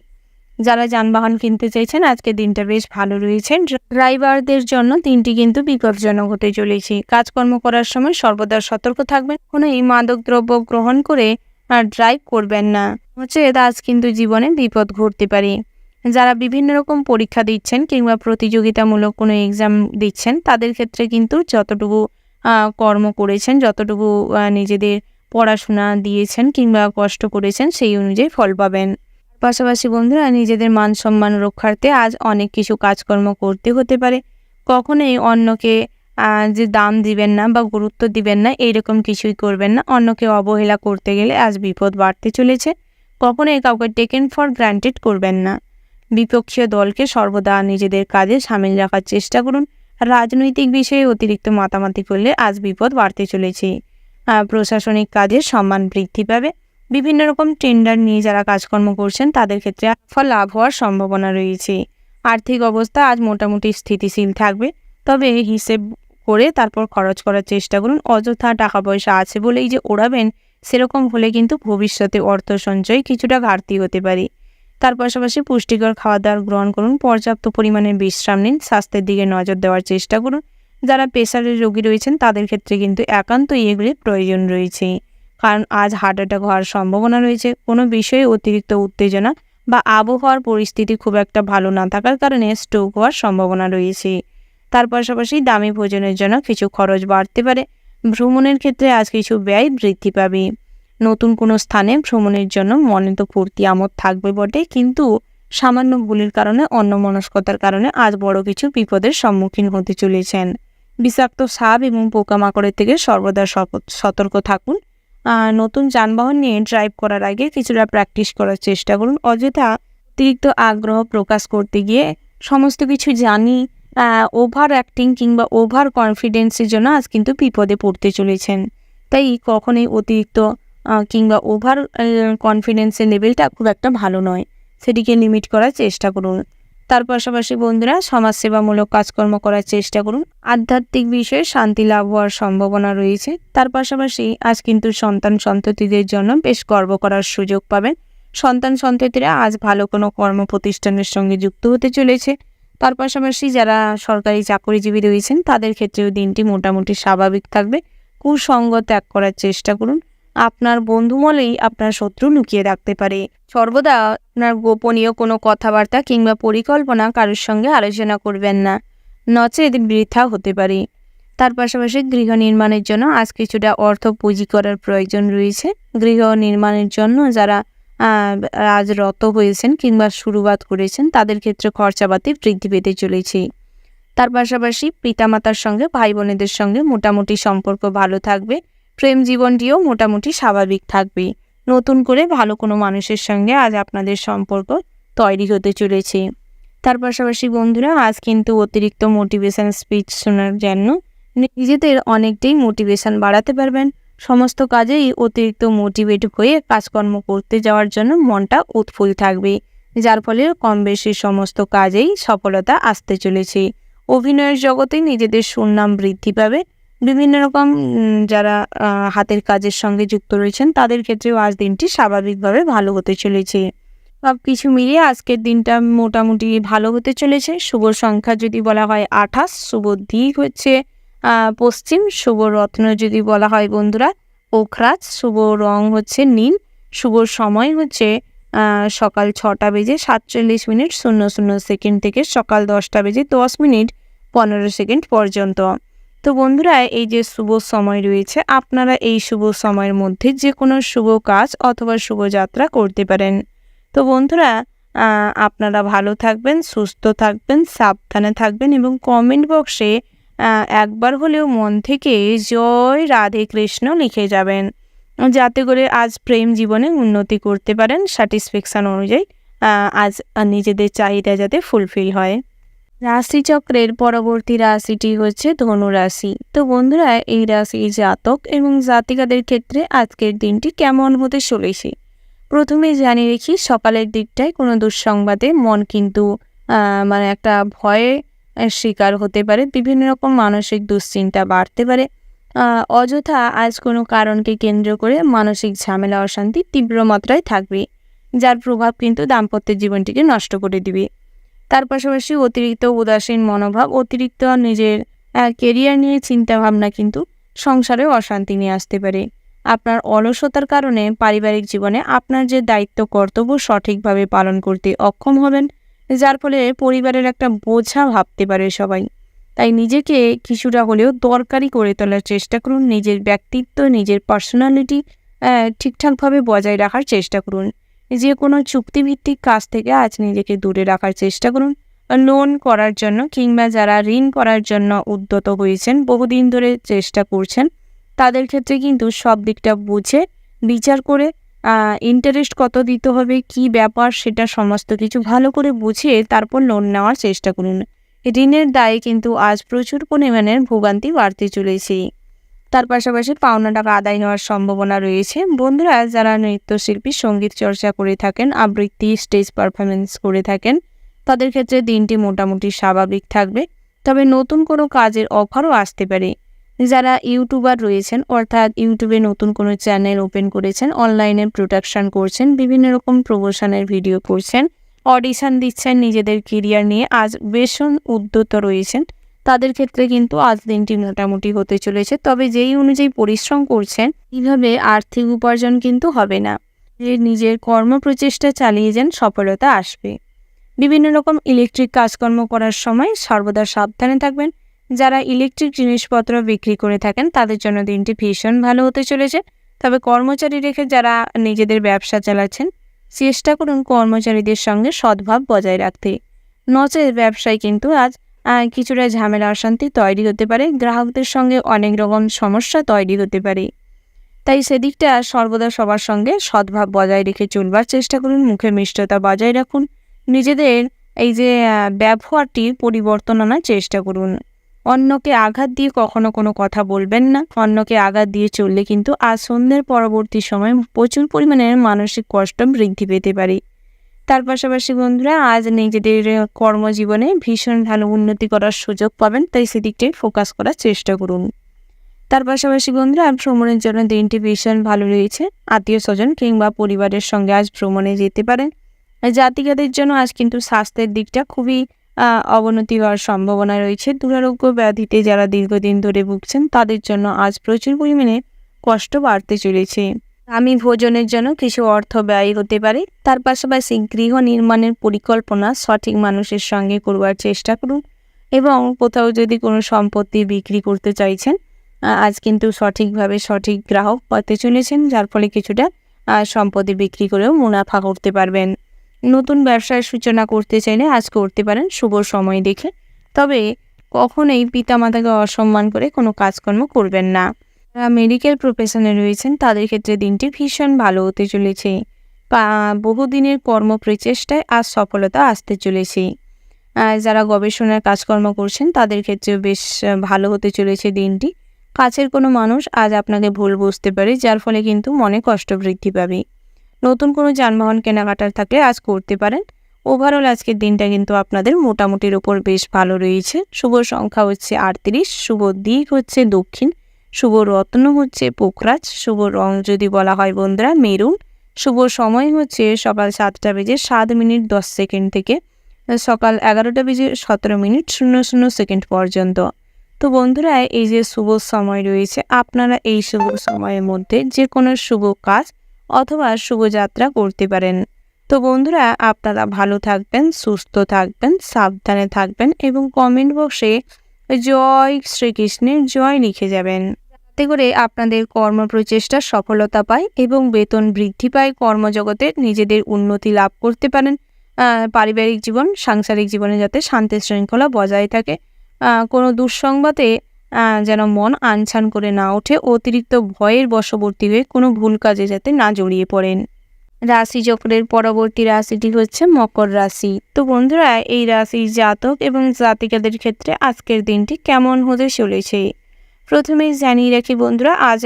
যারা যানবাহন কিনতে চাইছেন আজকের দিনটা বেশ ভালো রয়েছে। ড্রাইভারদের জন্য দিনটি কিন্তু বিপজ্জনক হতে চলেছে। কাজকর্ম করার সময় সর্বদা সতর্ক থাকবেন, কোনো এই মাদক দ্রব্য গ্রহণ করে ড্রাইভ করবেন না, আজ কিন্তু জীবনে বিপদ ঘটতে পারে। যারা বিভিন্ন রকম পরীক্ষা দিচ্ছেন কিংবা প্রতিযোগিতামূলক কোনো এক্সাম দিচ্ছেন তাদের ক্ষেত্রে কিন্তু যতটুকু কর্ম করেছেন, যতটুকু নিজেদের পড়াশোনা দিয়েছেন কিংবা কষ্ট করেছেন সেই অনুযায়ী ফল পাবেন। পাশাপাশি বন্ধুরা, নিজেদের মান সম্মান রক্ষার্থে আজ অনেক কিছু কাজকর্ম করতে হতে পারে। কখনোই অন্যকে যে দাম দিবেন না বা গুরুত্ব দিবেন না, এইরকম কিছুই করবেন না। অন্যকে অবহেলা করতে গেলে আজ বিপদ বাড়তে চলেছে। কখনোই কাউকে টেকেন ফর গ্রান্টেড করবেন না। বিপক্ষীয় দলকে সর্বদা নিজেদের কাজে সামিল রাখার চেষ্টা করুন। রাজনৈতিক বিষয়ে অতিরিক্ত মাতামাতি করলে আজ বিপদ বাড়তে চলেছে। প্রশাসনিক কাজে সম্মান বৃদ্ধি পাবে। বিভিন্ন রকম টেন্ডার নিয়ে যারা কাজকর্ম করছেন তাদের ক্ষেত্রে ফল লাভ হওয়ার সম্ভাবনা রয়েছে। আর্থিক অবস্থা আজ মোটামুটি স্থিতিশীল থাকবে, তবে হিসেব করে তারপর খরচ করার চেষ্টা করুন। অযথা টাকা পয়সা আছে বলেই যে ওড়াবেন সেরকম হলে কিন্তু ভবিষ্যতে অর্থ সঞ্চয় কিছুটা ঘাটতি হতে পারে। তার পাশাপাশি পুষ্টিকর খাওয়া দাওয়া গ্রহণ করুন, পর্যাপ্ত পরিমাণে বিশ্রাম নিন, স্বাস্থ্যের দিকে নজর দেওয়ার চেষ্টা করুন। যারা প্রেশারের রোগী রয়েছেন তাদের ক্ষেত্রে কিন্তু একান্তই এগুলির প্রয়োজন রয়েছে, কারণ আজ হার্ট অ্যাটাক হওয়ার সম্ভাবনা রয়েছে। কোনো বিষয়ে অতিরিক্ত উত্তেজনা বা আবহাওয়ার পরিস্থিতি খুব একটা ভালো না থাকার কারণে স্ট্রোক হওয়ার সম্ভাবনা রয়েছে। তার পাশাপাশি দামি ভোজনের জন্য কিছু খরচ বাড়তে পারে। ভ্রমণের ক্ষেত্রে আজ কিছু ব্যয় বৃদ্ধি পাবে। নতুন কোনো স্থানে ভ্রমণের জন্য মনে তো ফুর্তি আমোদ থাকবে বটে, কিন্তু সামান্য ভুলের কারণে, অন্যমনস্কতার কারণে আজ বড় কিছু বিপদের সম্মুখীন হতে চলেছেন। বিষাক্ত সাপ এবং পোকামাকড়ের থেকে সর্বদা সতর্ক থাকুন। নতুন যানবাহন নিয়ে ড্রাইভ করার আগে কিছুটা প্র্যাকটিস করার চেষ্টা করুন। অযথা অতিরিক্ত আগ্রহ প্রকাশ করতে গিয়ে সমস্ত কিছু জানি ওভার অ্যাক্টিং কিংবা ওভার কনফিডেন্সের জন্য আজ কিন্তু বিপদে পড়তে চলেছেন। তাই কখনোই অতিরিক্ত কিংবা ওভার কনফিডেন্সের লেভেলটা খুব একটা ভালো নয়, সেটিকে লিমিট করার চেষ্টা করুন। তার পাশাপাশি বন্ধুরা, সমাজসেবামূলক কাজকর্ম করার চেষ্টা করুন। আধ্যাত্মিক বিষয়ে শান্তি লাভ হওয়ার সম্ভাবনা রয়েছে। তার পাশাপাশি আজ কিন্তু সন্তান সন্ততিদের জন্য বেশ গর্ব করার সুযোগ পাবেন। সন্তান সন্ততিরা আজ ভালো কোনো কর্ম প্রতিষ্ঠানের সঙ্গে যুক্ত হতে চলেছে। তার পাশাপাশি যারা সরকারি চাকরিজীবী রয়েছেন তাদের ক্ষেত্রেও দিনটি মোটামুটি স্বাভাবিক থাকবে। কুসঙ্গ ত্যাগ করার চেষ্টা করুন। আপনার বন্ধুমহলেই আপনার শত্রু লুকিয়ে রাখতে পারে। সর্বদা আপনার গোপনীয় কোনো কথাবার্তা কিংবা পরিকল্পনা কারোর সঙ্গে আলোচনা করবেন না, নচেত বৃথা হতে পারে। তার পাশাপাশি গৃহ নির্মাণের জন্য আজ কিছুটা অর্থ পুঁজি করার প্রয়োজন রয়েছে। গৃহ নির্মাণের জন্য যারা আজ রত হয়েছেন কিংবা শুরুয়াত করেছেন তাদের ক্ষেত্রে খরচাপাতি বৃদ্ধি পেতে চলেছে। তার পাশাপাশি পিতামাতার সঙ্গে, ভাই বোনেদের সঙ্গে মোটামুটি সম্পর্ক ভালো থাকবে। প্রেম জীবনটিও মোটামুটি স্বাভাবিক থাকবে। নতুন করে ভালো কোনো মানুষের সঙ্গে আজ আপনাদের সম্পর্ক তৈরি হতে চলেছে। তার পাশাপাশি বন্ধুরা, আজ কিন্তু অতিরিক্ত মোটিভেশন স্পিচ শোনার জন্য নিজেদের অনেকটাই মোটিভেশন বাড়াতে পারবেন। সমস্ত কাজেই অতিরিক্ত মোটিভেট হয়ে কাজকর্ম করতে যাওয়ার জন্য মনটা উৎফুল্ল থাকবে, যার ফলে কম বেশি সমস্ত কাজেই সফলতা আসতে চলেছে। অভিনয়ের জগতে নিজেদের সুনাম বৃদ্ধি পাবে। বিভিন্ন রকম যারা হাতের কাজের সঙ্গে যুক্ত রয়েছেন তাদের ক্ষেত্রেও আজ দিনটি স্বাভাবিকভাবে ভালো হতে চলেছে। সব কিছু মিলিয়ে আজকের দিনটা মোটামুটি ভালো হতে চলেছে। শুভ সংখ্যা যদি বলা হয় 28, শুভ দিক হচ্ছে পশ্চিম, শুভ রত্ন যদি বলা হয় বন্ধুরা পোখরাজ, শুভ রং হচ্ছে নীল, শুভ সময় হচ্ছে সকাল 6টা বেজে 47 মিনিট 00 সেকেন্ড থেকে সকাল 10টা বেজে 10 মিনিট 15 সেকেন্ড পর্যন্ত। তো বন্ধুরা এই যে শুভ সময় রয়েছে, আপনারা এই শুভ সময়ের মধ্যে যে কোনো শুভ কাজ অথবা শুভযাত্রা করতে পারেন। তো বন্ধুরা আপনারা ভালো থাকবেন, সুস্থ থাকবেন, সাবধানে থাকবেন এবং কমেন্ট বক্সে একবার হলেও মন থেকে জয় রাধে কৃষ্ণ লিখে যাবেন, যাতে করে আজ প্রেম জীবনে উন্নতি করতে পারেন। স্যাটিসফ্যাকশান অনুযায়ী আজ নিজেদের চাহিদা যাতে ফুলফিল হয়। রাশিচক্রের পরবর্তী রাশিটি হচ্ছে ধনু রাশি। তো বন্ধুরা এই রাশির জাতক এবং জাতিকাদের ক্ষেত্রে আজকের দিনটি কেমন হতে চলেছে প্রথমে জানিয়ে রেখি, সকালের দিকটায় কোনো দুঃসংবাদে মন কিন্তু মানে একটা ভয়ে শিকার হতে পারে, বিভিন্ন রকম মানসিক দুশ্চিন্তা বাড়তে পারে। অযথা আজ কোনো কারণকে কেন্দ্র করে মানসিক ঝামেলা অশান্তি তীব্র মাত্রায় থাকবে, যার প্রভাব কিন্তু দাম্পত্য জীবনটিকে নষ্ট করে দিবে। তার পাশাপাশি অতিরিক্ত উদাসীন মনোভাব, অতিরিক্ত নিজের কেরিয়ার নিয়ে চিন্তাভাবনা কিন্তু সংসারে অশান্তি নিয়ে আসতে পারে। আপনার অলসতার কারণে পারিবারিক জীবনে আপনার যে দায়িত্ব কর্তব্য সঠিকভাবে পালন করতে অক্ষম হবেন, যার ফলে পরিবারের একটা বোঝা ভাবতে পারে সবাই। তাই নিজেকে কিছুটা হলেও দরকারি করে তোলার চেষ্টা করুন। নিজের ব্যক্তিত্ব, নিজের পার্সোনালিটি ঠিকঠাকভাবে বজায় রাখার চেষ্টা করুন। যে কোনো চুক্তিভিত্তিক কাজ থেকে আজ নিজেকে দূরে রাখার চেষ্টা করুন। লোন করার জন্য কিংবা যারা ঋণ করার জন্য উদ্যত হয়েছেন, বহুদিন ধরে চেষ্টা করছেন, তাদের ক্ষেত্রে কিন্তু সব দিকটা বুঝে বিচার করে ইন্টারেস্ট কত দিতে হবে, কি ব্যাপার, সেটা সমস্ত কিছু ভালো করে বুঝিয়ে তারপর লোন নেওয়ার চেষ্টা করুন। ঋণের দায়ে কিন্তু আজ প্রচুর পরিমাণের ভোগান্তি বাড়তে চলেছে। তার পাশাপাশি পাওনা টাকা আদায় নেওয়ার সম্ভাবনা রয়েছে। বন্ধুরা যারা নৃত্যশিল্পী, সঙ্গীত চর্চা করে থাকেন, আবৃত্তি, স্টেজ পারফরমেন্স করে থাকেন, তাদের ক্ষেত্রে দিনটি মোটামুটি স্বাভাবিক থাকবে। তবে নতুন কোনো কাজের অফারও আসতে পারে। যারা ইউটিউবার রয়েছেন, অর্থাৎ ইউটিউবে নতুন কোনো চ্যানেল ওপেন করেছেন, অনলাইনে প্রোডাকশন করছেন, বিভিন্ন রকম প্রমোশনের ভিডিও করছেন, অডিশন দিচ্ছেন, নিজেদের কেরিয়ার নিয়ে আজ ভীষণ উদ্যত রয়েছেন, তাদের ক্ষেত্রে কিন্তু আজ দিনটি মোটামুটি হতে চলেছে। তবে যেই অনুযায়ী পরিশ্রম করছেন, এইভাবে আর্থিক উপার্জন কিন্তু হবে না। যে নিজের কর্মপ্রচেষ্টা চালিয়ে যান, সফলতা আসবে। বিভিন্ন রকম ইলেকট্রিক কাজকর্ম করার সময় সর্বদা সাবধানে থাকবেন। যারা ইলেকট্রিক জিনিসপত্র বিক্রি করে থাকেন, তাদের জন্য দিনটি ভীষণ ভালো হতে চলেছে। তবে কর্মচারী রেখে যারা নিজেদের ব্যবসা চালাচ্ছেন, চেষ্টা করুন কর্মচারীদের সঙ্গে সদ্ভাব বজায় রাখতে। নচেত ব্যবসায় কিন্তু আজ কিছুটা ঝামেলা অশান্তি তৈরি হতে পারে, গ্রাহকদের সঙ্গে অনেক রকম সমস্যা তৈরি হতে পারে। তাই সেদিকটা সর্বদা সবার সঙ্গে সদ্ভাব বজায় রেখে চলবার চেষ্টা করুন। মুখে মিষ্টতা বজায় রাখুন। নিজেদের এই যে ব্যবহারটি পরিবর্তন আনার চেষ্টা করুন। অন্যকে আঘাত দিয়ে কখনো কোনো কথা বলবেন না। অন্যকে আঘাত দিয়ে চললে কিন্তু আজ সন্ধ্যের পরবর্তী সময় প্রচুর পরিমাণে মানসিক কষ্ট বৃদ্ধি পেতে পারে। তার পাশাপাশি বন্ধুরা আজ নিজেদের কর্মজীবনে ভীষণ ভালো উন্নতি করার সুযোগ পাবেন, তাই সেদিকটাই ফোকাস করার চেষ্টা করুন। তার পাশাপাশি বন্ধুরা ভ্রমণের জন্য দিনটি ভীষণ ভালো রয়েছে। আত্মীয় স্বজন কিংবা পরিবারের সঙ্গে আজ ভ্রমণে যেতে পারেন। জাতিকাদের জন্য আজ কিন্তু স্বাস্থ্যের দিকটা খুবই অবনতি হওয়ার সম্ভাবনা রয়েছে। দুরারোগ্য ব্যাধিতে যারা দীর্ঘদিন ধরে ভুগছেন, তাদের জন্য আজ প্রচুর পরিমাণে কষ্ট বাড়তে চলেছে। আমি ভোজনের জন্য কিছু অর্থ ব্যয় হতে পারে। তার পাশাপাশি গৃহ নির্মাণের পরিকল্পনা সঠিক মানুষের সঙ্গে করবার চেষ্টা করুন এবং কোথাও যদি কোনো সম্পত্তি বিক্রি করতে চাইছেন, আজ কিন্তু সঠিকভাবে সঠিক গ্রাহক পেতে চলেছেন, যার ফলে কিছুটা সম্পত্তি বিক্রি করেও মুনাফা করতে পারবেন। নতুন ব্যবসার সূচনা করতে চাইলে আজ করতে পারেন শুভ সময় দেখে। তবে কখনোই পিতামাতাকে অসম্মান করে কোনো কাজকর্ম করবেন না। যারা মেডিকেল প্রফেশনে রয়েছেন, তাদের ক্ষেত্রে দিনটি ভীষণ ভালো হতে চলেছে। বহুদিনের কর্মপ্রচেষ্টায় আজ সফলতা আসতে চলেছে। যারা গবেষণার কাজকর্ম করছেন, তাদের ক্ষেত্রেও বেশ ভালো হতে চলেছে দিনটি। কাছের কোনো মানুষ আজ আপনাকে ভুল বুঝতে পারে, যার ফলে কিন্তু মনে কষ্ট বৃদ্ধি পাবে। নতুন কোনো যানবাহন কেনাকাটার থাকলে আজ করতে পারেন। ওভারঅল আজকের দিনটা কিন্তু আপনাদের মোটামুটির ওপর বেশ ভালো রয়েছে। শুভ সংখ্যা হচ্ছে 38, শুভ দিক হচ্ছে দক্ষিণ, শুভ রত্ন হচ্ছে পোকরাজ, শুভ রং যদি বলা হয় বন্ধুরা মেরুন, শুভ সময় হচ্ছে সকাল 7:07:10 থেকে সকাল 11:17:00 পর্যন্ত। তো বন্ধুরা, এই যে শুভ সময় রয়েছে, আপনারা এই শুভ সময়ের মধ্যে যে কোনো শুভ কাজ অথবা শুভযাত্রা করতে পারেন। তো বন্ধুরা, আপনারা ভালো থাকবেন, সুস্থ থাকবেন, সাবধানে থাকবেন এবং কমেন্ট বক্সে জয় শ্রীকৃষ্ণের জয় লিখে যাবেন। যাতে করে আপনাদের কর্মপ্রচেষ্টা সফলতা পায় এবং বেতন বৃদ্ধি পায়, কর্মজগতে নিজেদের উন্নতি লাভ করতে পারেন। পারিবারিক জীবন, সাংসারিক জীবনে যাতে শান্তি শৃঙ্খলা বজায় থাকে। কোনো দুঃসংবাদে যেন মন আনছান করে না ওঠে, অতিরিক্ত ভয়ের বশবর্তী হয়ে কোনো ভুল কাজে যাতে না জড়িয়ে পড়েন। রাশিচক্রের পরবর্তী রাশিটি হচ্ছে মকর রাশি। তো বন্ধুরা, এই রাশির জাতক এবং জাতিকাদের ক্ষেত্রে আজকের দিনটি কেমন হতে চলেছে প্রথমেই জানিয়ে রাখি বন্ধুরা, আজ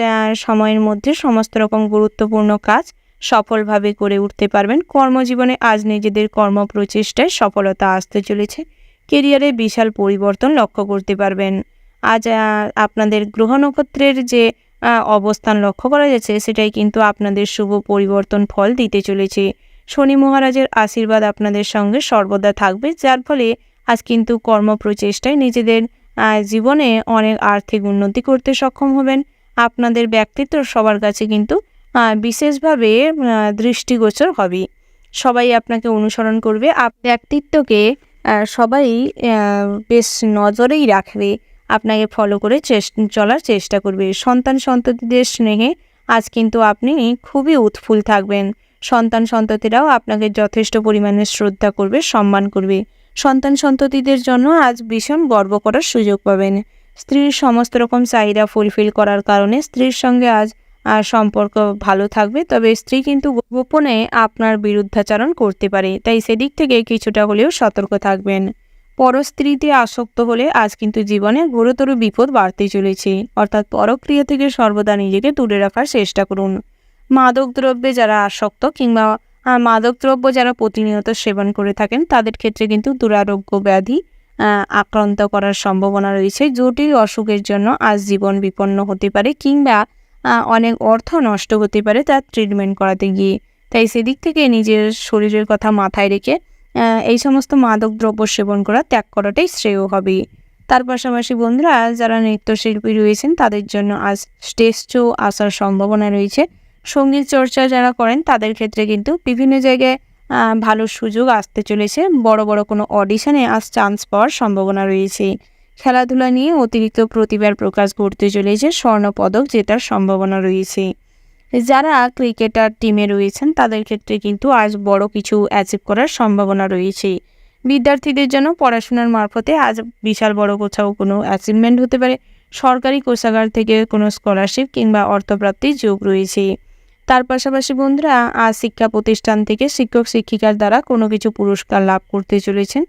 সময়ের মধ্যে সমস্ত রকম গুরুত্বপূর্ণ কাজ সফলভাবে করে উঠতে পারবেন। কর্মজীবনে আজ নিজেদের কর্মপ্রচেষ্টায় সফলতা আসতে চলেছে। কেরিয়ারে বিশাল পরিবর্তন লক্ষ্য করতে পারবেন। আজ আপনাদের গ্রহ নক্ষত্রের যে অবস্থান লক্ষ্য করা যাচ্ছে, সেটাই কিন্তু আপনাদের শুভ পরিবর্তন ফল দিতে চলেছে। শনি মহারাজের আশীর্বাদ আপনাদের সঙ্গে সর্বদা থাকবে, যার ফলে আজ কিন্তু কর্মপ্রচেষ্টায় নিজেদের জীবনে অনেক আর্থিক উন্নতি করতে সক্ষম হবেন। আপনাদের ব্যক্তিত্ব সবার কাছে কিন্তু বিশেষভাবে দৃষ্টিগোচর হবে। সবাই আপনাকে অনুসরণ করবে, ব্যক্তিত্বকে সবাই বেশ নজরেই রাখবে, আপনাকে ফলো করে চলার চেষ্টা করবে। সন্তান সন্ততিদের স্নেহে আজ কিন্তু আপনি খুবই উৎফুল্ল থাকবেন। সন্তান সন্ততিরাও আপনাকে যথেষ্ট পরিমাণে শ্রদ্ধা করবে, সম্মান করবে। সন্তান সন্ততিদের জন্য আজ ভীষণ গর্ব করার সুযোগ পাবেন। স্ত্রীর সমস্ত রকম চাহিদা ফুলফিল করার কারণে স্ত্রীর সঙ্গে আজ সম্পর্ক ভালো থাকবে, তবে স্ত্রী কিন্তু গোপনে আপনার বিরুদ্ধাচরণ করতে পারে, তাই সেদিক থেকে কিছুটা হলেও সতর্ক থাকবেন। পরস্ত্রীতে আসক্ত হলে আজ কিন্তু জীবনে গুরুতর বিপদ বাড়তে চলেছে, অর্থাৎ পরক্রিয়া থেকে সর্বদা নিজেকে দূরে রাখার চেষ্টা করুন। মাদক দ্রব্যে যারা আসক্ত কিংবা মাদক দ্রব্য যারা প্রতিনিয়ত সেবন করে থাকেন, তাদের ক্ষেত্রে কিন্তু দুরারোগ্য ব্যাধি আক্রান্ত করার সম্ভাবনা রয়েছে। জটিল অসুখের জন্য আজ জীবন বিপন্ন হতে পারে কিংবা অনেক অর্থ নষ্ট হতে পারে তার ট্রিটমেন্ট করাতে গিয়ে। তাই সেদিক থেকে নিজের শরীরের কথা মাথায় রেখে এই সমস্ত মাদক দ্রব্য সেবন করা ত্যাগ করাটাই শ্রেয় হবে। তার পাশাপাশি বন্ধুরা, যারা নৃত্যশিল্পী রয়েছেন তাদের জন্য আজ স্টেজ শো আসার সম্ভাবনা রয়েছে। সঙ্গীত চর্চা যারা করেন তাদের ক্ষেত্রে কিন্তু বিভিন্ন জায়গায় ভালো সুযোগ আসতে চলেছে। বড় বড় কোনো অডিশনে আজ চান্স পাওয়ার সম্ভাবনা রয়েছে। খেলাধুলা নিয়ে অতিরিক্ত প্রতিভার প্রকাশ ঘটতে চলেছে, স্বর্ণপদক জেতার সম্ভাবনা রয়েছে। যারা ক্রিকেটার টিমে রয়েছেন তাদের ক্ষেত্রে কিন্তু আজ বড় কিছু অ্যাচিভ করার সম্ভাবনা রয়েছে। বিদ্যার্থীদের জন্য পড়াশোনার মারফতে আজ বিশাল বড় কোথাও কোনো অ্যাচিভমেন্ট হতে পারে। সরকারি কোষাগার থেকে কোনো স্কলারশিপ কিংবা অর্থপ্রাপ্তির যোগ রয়েছে। তার পাশাপাশি বন্ধুরা, আজ শিক্ষা প্রতিষ্ঠান থেকে শিক্ষক শিক্ষিকার দ্বারা কোনো কিছু পুরস্কার লাভ করতে চলেছেন।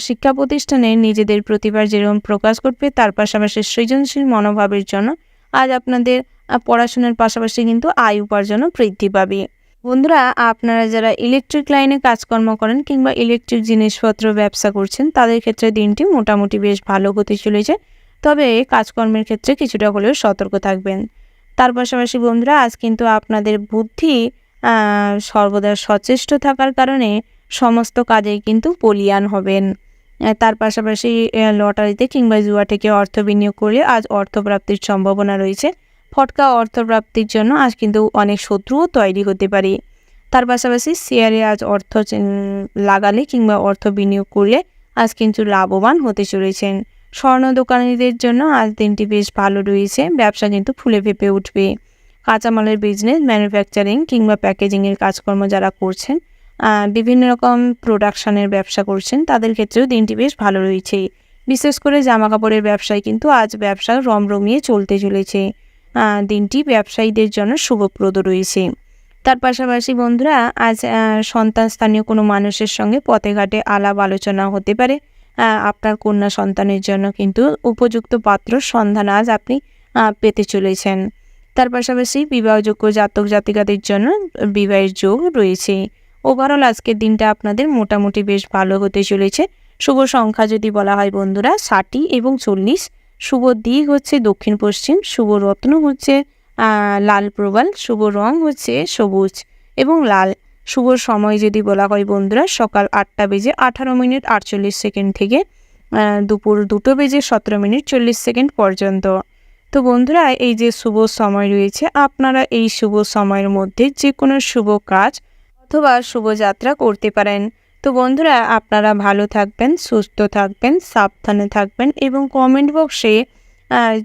শিক্ষা প্রতিষ্ঠানে নিজেদের প্রতিভার যেরকম প্রকাশ করবে, তার পাশাপাশি সৃজনশীল মনোভাবের জন্য আজ আপনাদের পড়াশোনার পাশাপাশি কিন্তু আয় উপার্জনও বৃদ্ধি পাবে। বন্ধুরা, আপনারা যারা ইলেকট্রিক লাইনে কাজকর্ম করেন কিংবা ইলেকট্রিক জিনিসপত্র ব্যবসা করছেন, তাদের ক্ষেত্রে দিনটি মোটামুটি বেশ ভালো হতে চলেছে, তবে কাজকর্মের ক্ষেত্রে কিছুটা হলেও সতর্ক থাকবেন। তার পাশাপাশি বন্ধুরা, আজ কিন্তু আপনাদের বুদ্ধি সর্বদা সচেষ্ট থাকার কারণে সমস্ত কাজেই কিন্তু বলীয়ান হবেন। তার পাশাপাশি লটারিতে কিংবা জুয়া থেকে অর্থ বিনিয়োগ করলে আজ অর্থপ্রাপ্তির সম্ভাবনা রয়েছে। ফটকা অর্থপ্রাপ্তির জন্য আজ কিন্তু অনেক শত্রুও তৈরি হতে পারে। তার পাশাপাশি শেয়ারে আজ অর্থ লাগালে কিংবা অর্থ বিনিয়োগ করলে আজ কিন্তু লাভবান হতে চলেছেন। স্বর্ণ দোকানিদের জন্য আজ দিনটি বেশ ভালো রয়েছে, ব্যবসা কিন্তু ফুলে ফেঁপে উঠবে। কাঁচামালের বিজনেস, ম্যানুফ্যাকচারিং কিংবা প্যাকেজিংয়ের কাজকর্ম যারা করছেন, বিভিন্ন রকম প্রোডাকশনের ব্যবসা করছেন, তাদের ক্ষেত্রেও দিনটি বেশ ভালো রয়েছে। বিশেষ করে জামা কাপড়ের ব্যবসায় কিন্তু আজ ব্যবসা রমরমিয়ে চলতে চলেছে। দিনটি ব্যবসায়ীদের জন্য শুভপ্রদ রয়েছে। তার পাশাপাশি বন্ধুরা, আজ সন্তান স্থানীয় কোনো মানুষের সঙ্গে পথে ঘাটে আলাপ আলোচনা হতে পারে। আপনার কন্যা সন্তানের জন্য কিন্তু উপযুক্ত পাত্র সন্ধান আজ আপনি পেতে চলেছেন। তার পাশাপাশি বিবাহযোগ্য জাতক জাতিকাদের জন্য বিবাহের যোগ রয়েছে। ওভারঅল আজকের দিনটা আপনাদের মোটামুটি বেশ ভালো হতে চলেছে। শুভ সংখ্যা যদি বলা হয় বন্ধুরা 60 এবং 40। শুভ দিক হচ্ছে দক্ষিণ পশ্চিম, শুভ রত্ন হচ্ছে লাল প্রবাল, শুভ রং হচ্ছে সবুজ এবং লাল। শুভ সময় যদি বলা হয় বন্ধুরা সকাল 8টা বেজে 18 মিনিট 48 সেকেন্ড থেকে দুপুর 2টো বেজে 17 মিনিট 40 সেকেন্ড পর্যন্ত। তো বন্ধুরা এই যে শুভ সময় রয়েছে, আপনারা এই শুভ সময়ের মধ্যে যে কোনো শুভ কাজ অথবা শুভযাত্রা করতে পারেন। তো বন্ধুরা আপনারা ভালো থাকবেন, সুস্থ থাকবেন, সাবধানে থাকবেন এবং কমেন্ট বক্সে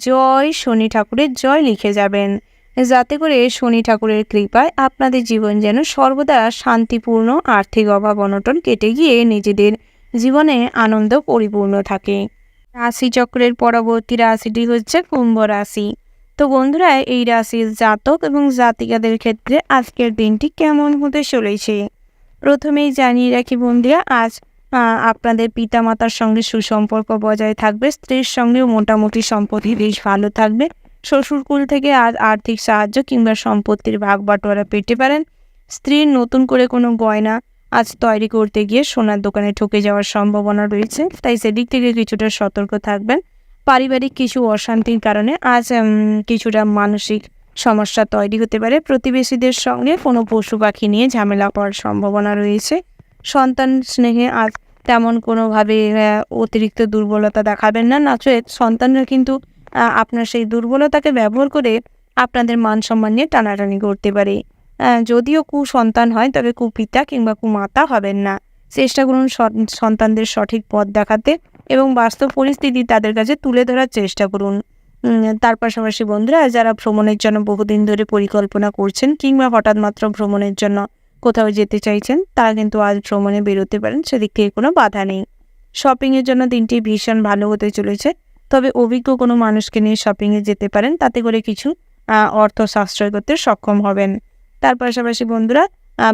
জয় শনি ঠাকুরের জয় লিখে যাবেন, যাতে করে শনি ঠাকুরের কৃপায় আপনাদের জীবন যেন সর্বদা শান্তিপূর্ণ, আর্থিক অভাব অনটন কেটে গিয়ে নিজেদের জীবনে আনন্দ পরিপূর্ণ থাকে। রাশিচক্রের পরবর্তী রাশিটি হচ্ছে কুম্ভ রাশি। তো বন্ধুরা এই রাশির জাতক এবং জাতিকাদের ক্ষেত্রে আজকের দিনটি কেমন হতে চলেছে। প্রথমেই জানিয়ে রাখি বন্ধুরা, আজ আপনাদের পিতামাতার সঙ্গে সুসম্পর্ক বজায় থাকবে, স্ত্রীর সঙ্গেও মোটামুটি সম্পত্তি বেশ ভালো থাকবে। শ্বশুরকুল থেকে আজ আর্থিক সাহায্য কিংবা সম্পত্তির ভাগ বাটোয়ারা পেতে পারেন। স্ত্রীর নতুন করে কোনো গয়না আজ তৈরি করতে গিয়ে সোনার দোকানে ঠকে যাওয়ার সম্ভাবনা রয়েছে, তাই সেদিক থেকে কিছুটা সতর্ক থাকবেন। পারিবারিক কিছু অশান্তির কারণে আজ কিছুটা মানসিক সমস্যা তৈরি হতে পারে। প্রতিবেশীদের সঙ্গে কোনো পশু পাখি নিয়ে ঝামেলা পড়ার সম্ভাবনা রয়েছে। সন্তান স্নেহে আজ তেমন কোনোভাবে অতিরিক্ত দুর্বলতা দেখাবেন না, নচেত সন্তানরা কিন্তু আপনার সেই দুর্বলতাকে ব্যবহার করে আপনাদের মান সম্মান নিয়ে টানাটানি করতে পারে। যদিও কুসন্তান হয় তবে কুপিতা কিংবা কুমাতা হবেন না। চেষ্টা করুন সন্তানদের সঠিক পথ দেখাতে এবং বাস্তব পরিস্থিতি তাদের কাছে তুলে ধরার চেষ্টা করুন। তার পাশাপাশি বন্ধুরা যারা ভ্রমণের জন্য বহুদিন ধরে পরিকল্পনা করছেন কিংবা হঠাৎ মাত্র ভ্রমণের জন্য কোথাও যেতে চাইছেন, তারা কিন্তু আজ ভ্রমণে বেরোতে পারেন, সেদিক থেকে কোনো বাধা নেই। শপিংয়ের জন্য দিনটি ভীষণ ভালো হতে চলেছে, তবে অভিজ্ঞ কোনো মানুষকে নিয়ে শপিংয়ে যেতে পারেন, তাতে করে কিছু অর্থ সাশ্রয় করতে সক্ষম হবেন। তার পাশাপাশি বন্ধুরা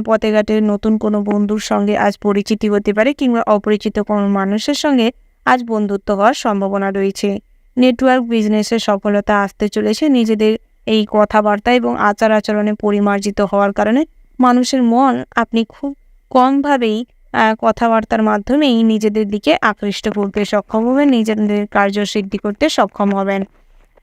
পথে ঘাটে নতুন কোনো বন্ধুর সঙ্গে আজ পরিচিতি হতে পারে কিংবা অপরিচিত কোনো মানুষের সঙ্গে আজ বন্ধুত্ব হওয়ার সম্ভাবনা রয়েছে। নেটওয়ার্ক বিজনেসে সফলতা আসতে চলেছে। নিজেদের এই কথাবার্তা এবং আচার আচরণে পরিমার্জিত হওয়ার কারণে মানুষের মন আপনি খুব কমভাবেই কথাবার্তার মাধ্যমেই নিজেদের দিকে আকৃষ্ট করতে সক্ষম হবেন, নিজেদের কার্যসিদ্ধি করতে সক্ষম হবেন।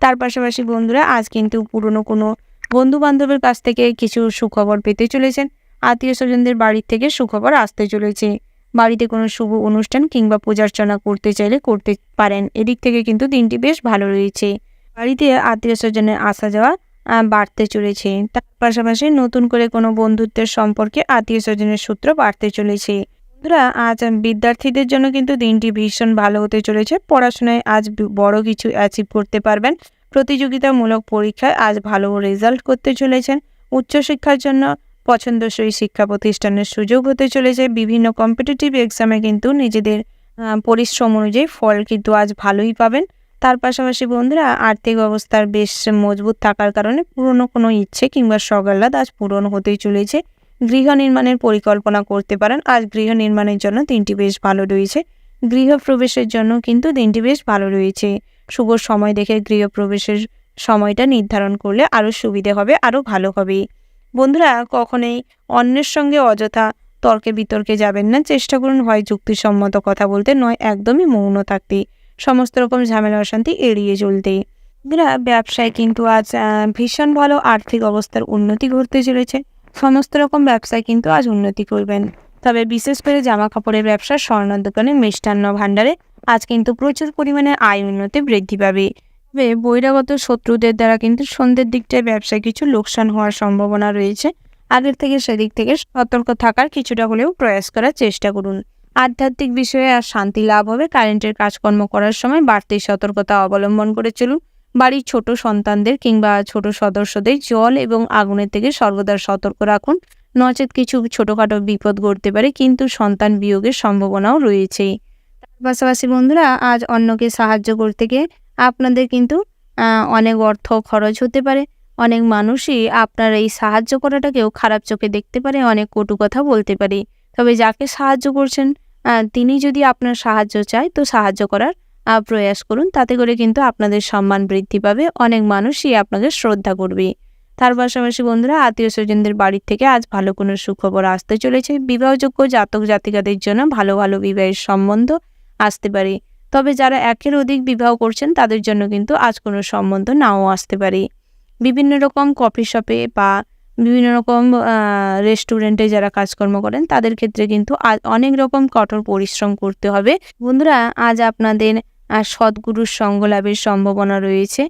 তার পাশাপাশি বন্ধুরা আজ কিন্তু পুরনো কোনো বন্ধু বান্ধবের কাছ থেকে কিছু সুখবর পেতে চলেছেন। আত্মীয় স্বজনদের বাড়ির থেকে সুখবর আসতে চলেছে। বাড়িতে কোনো শুভ অনুষ্ঠান কিংবা পূজার্চনা করতে চাইলে করতে পারেন, এদিক থেকে কিন্তু দিনটি বেশ ভালো রয়েছে। বাড়িতে আত্মীয় স্বজনের আসা যাওয়া বাড়তে চলেছে। তার পাশাপাশি নতুন করে কোনো বন্ধুত্বের সম্পর্কে আত্মীয় স্বজনের সূত্র বাড়তে চলেছে। বন্ধুরা আজ বিদ্যার্থীদের জন্য কিন্তু দিনটি ভীষণ ভালো হতে চলেছে। পড়াশোনায় আজ বড় কিছু অ্যাচিভ করতে পারবেন। প্রতিযোগিতামূলক পরীক্ষায় আজ ভালো রেজাল্ট করতে চলেছেন। উচ্চশিক্ষার জন্য পছন্দসই শিক্ষা প্রতিষ্ঠানের সুযোগ হতে চলেছে। বিভিন্ন কম্পিটিটিভ এক্সামে কিন্তু নিজেদের পরিশ্রম অনুযায়ী ফল কিন্তু আজ ভালোই পাবেন। তার পাশাপাশি বন্ধুরা আর্থিক অবস্থার বেশ মজবুত থাকার কারণে পুরনো কোনো ইচ্ছে কিংবা সকাল্লাদ আজ পূরণ হতেই চলেছে। গৃহ নির্মাণের পরিকল্পনা করতে পারেন। আজ গৃহ নির্মাণের জন্য দিনটি বেশ ভালো রয়েছে। গৃহপ্রবেশের জন্য কিন্তু দিনটি বেশ ভালো রয়েছে। শুভ সময় দেখে গৃহপ্রবেশের সময়টা নির্ধারণ করলে আরও সুবিধে হবে, আরও ভালো হবে। বন্ধুরা কখনোই অন্যের সঙ্গে অযথা তর্কে বিতর্কে যাবেন না। চেষ্টা করুন হয় যুক্তিসম্মত কথা বলতে, নয় একদমই মৌন থাকতে, সমস্ত রকম ঝামেলা অশান্তি এড়িয়ে চলতে। বন্ধুরা ব্যবসায় কিন্তু আজ ভীষণ ভালো আর্থিক অবস্থার উন্নতি ঘটতে চলেছে। সমস্ত রকম ব্যবসায় কিন্তু আজ উন্নতি করবেন। তবে বিশেষ করে জামা কাপড়ের ব্যবসা, স্বর্ণের দোকানে, মিষ্টান্ন ভাণ্ডারে আজ কিন্তু প্রচুর পরিমাণে আয় উন্নতি বৃদ্ধি পাবে। তবে বহিরাগত শত্রুদের দ্বারা কিন্তু সন্ধ্যের দিকটায় ব্যবসায় কিছু লোকসান হওয়ার সম্ভাবনা রয়েছে। আগের থেকে সেদিক থেকে সতর্ক থাকার কিছুটা হলেও প্রয়াস করার চেষ্টা করুন। আধ্যাত্মিক বিষয়ে আর শান্তি লাভ হবে। কারেন্টের কাজকর্ম করার সময় বাড়তি সতর্কতা অবলম্বন করে চলুন। বাড়ির ছোট সন্তানদের কিংবা ছোট সদস্যদের জল এবং আগুনের থেকে সর্বদা সতর্ক রাখুন, নচেত কিছু ছোটোখাটো বিপদ ঘটতে পারে, কিন্তু সন্তান বিয়োগের সম্ভাবনাও রয়েছে। তার পাশাপাশি বন্ধুরা আজ অন্যকে সাহায্য করতে গিয়ে আপনাদের কিন্তু অনেক অর্থ খরচ হতে পারে। অনেক মানুষই আপনার এই সাহায্য করাটাকেও খারাপ চোখে দেখতে পারে, অনেক কটু কথা বলতে পারে। তবে যাকে সাহায্য করছেন তিনি যদি আপনার সাহায্য চায় তো সাহায্য করার প্রয়াস করুন। তাতে করে কিন্তু আপনাদের সম্মান বৃদ্ধি পাবে, অনেক মানুষই আপনাকে শ্রদ্ধা করবে। তার পাশাপাশি বন্ধুরা, আত্মীয় স্বজনদের বাড়ির থেকে আজ ভালো কোনো সুখবর আসতে চলেছে। বিবাহযোগ্য জাতক জাতিকাদের জন্য ভালো ভালো বিবাহের সম্বন্ধ আসতে পারে। তবে যারা একের অধিক বিবাহ করছেন তাদের জন্য কিন্তু আজ কোনো সম্বন্ধ নাও আসতে পারে। বিভিন্ন রকম কফি শপে বা বিভিন্ন রকম রেস্টুরেন্টে যারা কাজকর্ম করেন তাদের ক্ষেত্রে কিন্তু আজ অনেক রকম কঠোর পরিশ্রম করতে হবে। বন্ধুরা, আজ আপনাদের সদ্গুরুর সঙ্গ লাভের সম্ভাবনা রয়েছে।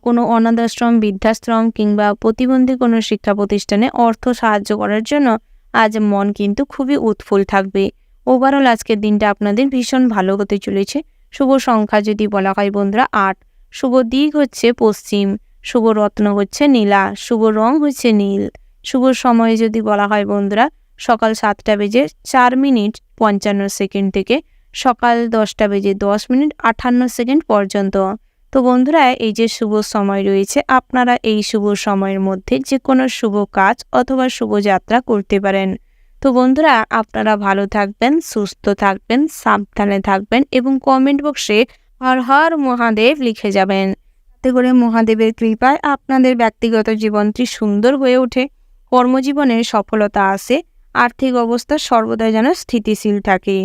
কোনো অনাথ আশ্রম, বৃদ্ধাশ্রম কিংবা প্রতিবন্ধী কোনো শিক্ষা প্রতিষ্ঠানে অর্থ সাহায্য করার জন্য আজ মন কিন্তু খুবই উৎফুল্ল থাকবে। ওভারঅল আজকের দিনটা আপনাদের ভীষণ ভালো হতে চলেছে। শুভ সংখ্যা যদি বলা হয় বন্ধুরা 8, শুভ দিক হচ্ছে পশ্চিম, শুভ রত্ন হচ্ছে নীলা, শুভ রং হচ্ছে নীল। শুভ সময় যদি বলা হয় বন্ধুরা সকাল 7:04 থেকে সকাল 10:10 পর্যন্ত। তো বন্ধুরা, এই যে শুভ সময় রয়েছে, আপনারা এই শুভ সময়ের মধ্যে যে কোনো শুভ কাজ অথবা শুভ যাত্রা করতে পারেন। তো বন্ধুরা, আপনারা ভালো থাকবেন, সুস্থ থাকবেন, সাবধানে থাকবেন এবং কমেন্ট বক্সে হর হর মহাদেব লিখে যাবেন। তাতে করে মহাদেবের কৃপায় আপনাদের ব্যক্তিগত জীবনটি সুন্দর হয়ে ওঠে, কর্মজীবনে সফলতা আসে, আর্থিক অবস্থা সর্বদা যেন স্থিতিশীল থাকে।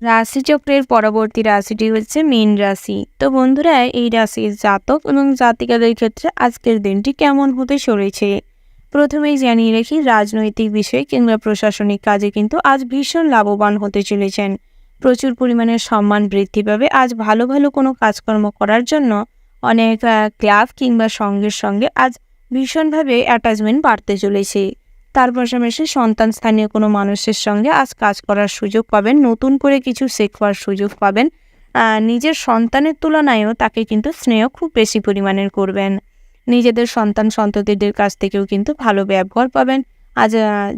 রাশিচক্রের পরবর্তী রাশিটি হচ্ছে মীন রাশি। তো বন্ধুরা, এই রাশির জাতক এবং জাতিকাদের ক্ষেত্রে আজকের দিনটি কেমন হতে চলেছে প্রথমেই জানিয়ে রাখি, রাজনৈতিক বিষয় কিংবা প্রশাসনিক কাজে কিন্তু আজ ভীষণ লাভবান হতে চলেছেন। প্রচুর পরিমাণে সম্মান বৃদ্ধি পাবে। আজ ভালো ভালো কোনো কাজকর্ম করার জন্য অনেক ক্লাব কিংবা সঙ্গের সঙ্গে আজ ভীষণভাবে অ্যাটাচমেন্ট বাড়তে চলেছে। তার পাশাপাশি সন্তান স্থানীয় কোনো মানুষের সঙ্গে আজ কাজ করার সুযোগ পাবেন, নতুন করে কিছু শেখার সুযোগ পাবেন। নিজের সন্তানের তুলনায়ও তাকে কিন্তু স্নেহ খুব বেশি পরিমাণের করবেন। নিজেদের সন্তান সন্ততিদের কাছ থেকেও কিন্তু ভালো ব্যবহার পাবেন। আজ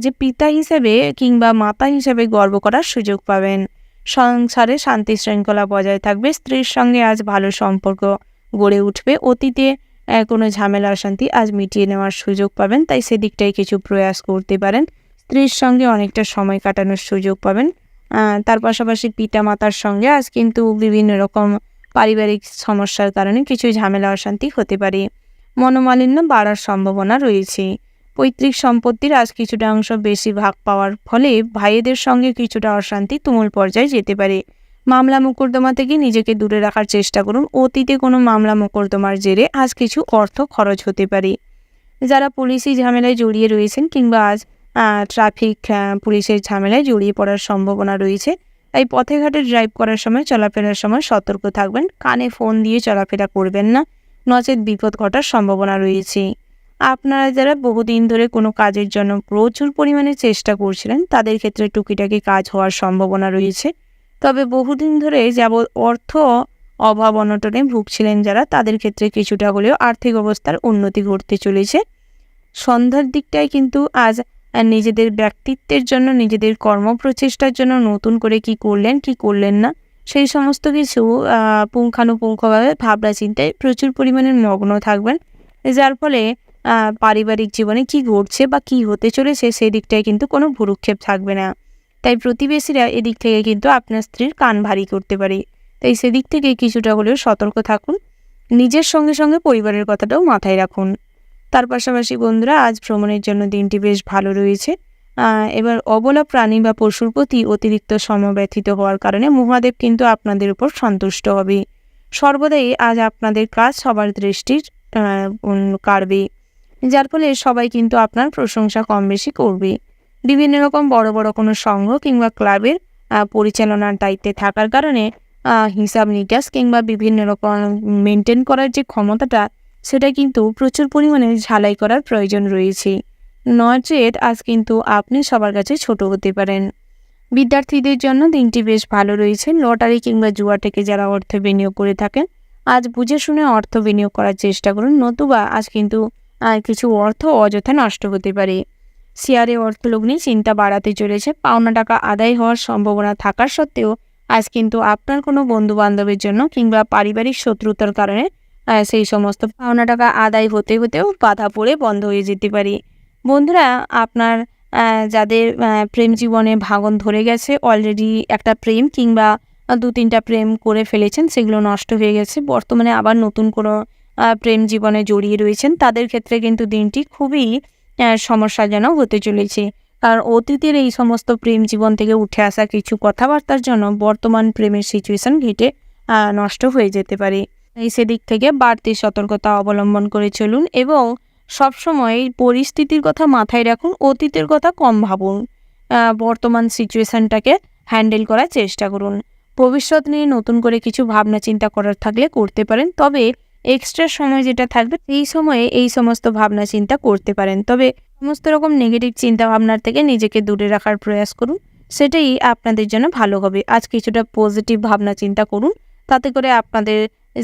যে পিতা হিসেবে কিংবা মাতা হিসেবে গর্ব করার সুযোগ পাবেন। সংসারে শান্তি শৃঙ্খলা বজায় থাকবে। স্ত্রীর সঙ্গে আজ ভালো সম্পর্ক গড়ে উঠবে। অতীতে কোনো ঝামেলা অশান্তি আজ মিটিয়ে নেওয়ার সুযোগ পাবেন, তাই সেদিকটাই কিছু প্রয়াস করতে পারেন। স্ত্রীর সঙ্গে অনেকটা সময় কাটানোর সুযোগ পাবেন। তার পাশাপাশি পিতা মাতার সঙ্গে আজ কিন্তু বিভিন্ন রকম পারিবারিক সমস্যার কারণে কিছু ঝামেলা অশান্তি হতে পারে। মনোমালিন্য বাড়ার সম্ভাবনা রয়েছে। পৈতৃক সম্পত্তির আজ কিছুটা অংশ বেশি ভাগ পাওয়ার ফলে ভাইদের সঙ্গে কিছুটা অশান্তি তুমুল পর্যায়ে যেতে পারে। মামলা মোকদ্দমা থেকে নিজেকে দূরে রাখার চেষ্টা করুন। অতীতে কোনো মামলা মোকদ্দমার জেরে আজ কিছু অর্থ খরচ হতে পারে। যারা পুলিশি ঝামেলায় জড়িয়ে রয়েছেন কিংবা আজ ট্রাফিক পুলিশের ঝামেলায় জড়িয়ে পড়ার সম্ভাবনা রয়েছে, তাই পথে ঘাটে ড্রাইভ করার সময়, চলাফেরার সময় সতর্ক থাকবেন। কানে ফোন দিয়ে চলাফেরা করবেন না, নচেত বিপদ ঘটার সম্ভাবনা রয়েছে। আপনারা যারা বহুদিন ধরে কোনো কাজের জন্য প্রচুর পরিমাণে চেষ্টা করছিলেন তাদের ক্ষেত্রে টুকিটাকি কাজ হওয়ার সম্ভাবনা রয়েছে। তবে বহুদিন ধরে যাবৎ অর্থ অভাব অনটনে ভুগছিলেন যারা, তাদের ক্ষেত্রে কিছুটা হলেও আর্থিক অবস্থার উন্নতি ঘটতে চলেছে। সন্ধ্যার দিকটায় কিন্তু আজ নিজেদের ব্যক্তিত্বের জন্য, নিজেদের কর্মপ্রচেষ্টার জন্য নতুন করে কি করলেন কি করলেন না সেই সমস্ত কিছু পুঙ্খানুপুঙ্খভাবে ভাবনা চিন্তায় প্রচুর পরিমাণে মগ্ন থাকবেন, যার ফলে পারিবারিক জীবনে কি ঘটছে বা কি হতে চলেছে সেই দিকটায় কিন্তু কোনো ভ্রুক্ষেপ থাকবে না। তাই প্রতিবেশীরা এদিক থেকে কিন্তু আপনার স্ত্রীর কান ভারী করতে পারে, তাই সেদিক থেকে কিছুটা হলেও সতর্ক থাকুন। নিজের সঙ্গে সঙ্গে পরিবারের কথাটাও মাথায় রাখুন। তার পাশাপাশি বন্ধুরা, আজ ভ্রমণের জন্য দিনটি বেশ ভালো রয়েছে। এবার অবলা প্রাণী বা পশুর প্রতি অতিরিক্ত সময় ব্যতীত হওয়ার কারণে মহাদেব কিন্তু আপনাদের উপর সন্তুষ্ট হবে। সর্বদাই আজ আপনাদের কাজ সবার দৃষ্টির কাড়বে, যার ফলে সবাই কিন্তু আপনার প্রশংসা কম বেশি করবে। বিভিন্ন রকম বড় বড় কোনো সংঘ কিংবা ক্লাবের পরিচালনার দায়িত্বে থাকার কারণে হিসাব নিকাশ কিংবা বিভিন্ন রকম মেনটেন করার যে ক্ষমতাটা, সেটা কিন্তু প্রচুর পরিমাণে ঝালাই করার প্রয়োজন রয়েছে। নচেত আজ কিন্তু আপনি সবার কাছে ছোট হতে পারেন। বিদ্যার্থীদের জন্য দিনটি বেশ ভালো রয়েছে। লটারি কিংবা জুয়া থেকে যারা অর্থ বিনিয়োগ করে থাকেন, আজ বুঝে শুনে অর্থ বিনিয়োগ করার চেষ্টা করুন, নতুবা আজ কিন্তু কিছু অর্থ অযথা নষ্ট হতে পারে। শেয়ারে অর্থলগ্নি চিন্তা বাড়াতে চলেছে। পাওনা টাকা আদায় হওয়ার সম্ভাবনা থাকার সত্ত্বেও আজ কিন্তু আপনার কোনো বন্ধু বান্ধবের জন্য কিংবা পারিবারিক শত্রুতার কারণে সেই সমস্ত পাওনা টাকা আদায় হতে হতেও বাধা পড়ে বন্ধ হয়ে যেতে পারে। বন্ধুরা, আপনার যাদের প্রেম জীবনে ভাঙন ধরে গেছে, অলরেডি একটা প্রেম কিংবা 2-3টা প্রেম করে ফেলেছেন, সেগুলো নষ্ট হয়ে গেছে। বর্তমানে আবার নতুন কোনো প্রেম জীবনে জড়িয়ে রয়েছেন, তাদের ক্ষেত্রে কিন্তু দিনটি খুবই সমস্যাজনক হতে চলেছে। কারণ অতীতের এই সমস্ত প্রেম জীবন থেকে উঠে আসা কিছু কথাবার্তার জন্য বর্তমান প্রেমের সিচুয়েশন ঘেঁটে নষ্ট হয়ে যেতে পারে। তাই সেদিক থেকে বাড়তি সতর্কতা অবলম্বন করে চলুন এবং সবসময় পরিস্থিতির কথা মাথায় রাখুন, অতীতের কথা কম ভাবুন। বর্তমান সিচুয়েশনটাকে হ্যান্ডেল করার চেষ্টা করুন। ভবিষ্যৎ নিয়ে নতুন করে কিছু ভাবনা চিন্তা করার থাকলে করতে পারেন, তবে এক্সট্রা সময় যেটা থাকবে এই সময়ে এই সমস্ত ভাবনা চিন্তা করতে পারেন। তবে সমস্ত রকম নেগেটিভ চিন্তা ভাবনার থেকে নিজেকে দূরে রাখার প্রয়াস করুন, সেটাই আপনাদের জন্য ভালো হবে। আজ কিছুটা পজিটিভ ভাবনা চিন্তা করুন, তাতে করে আপনাদের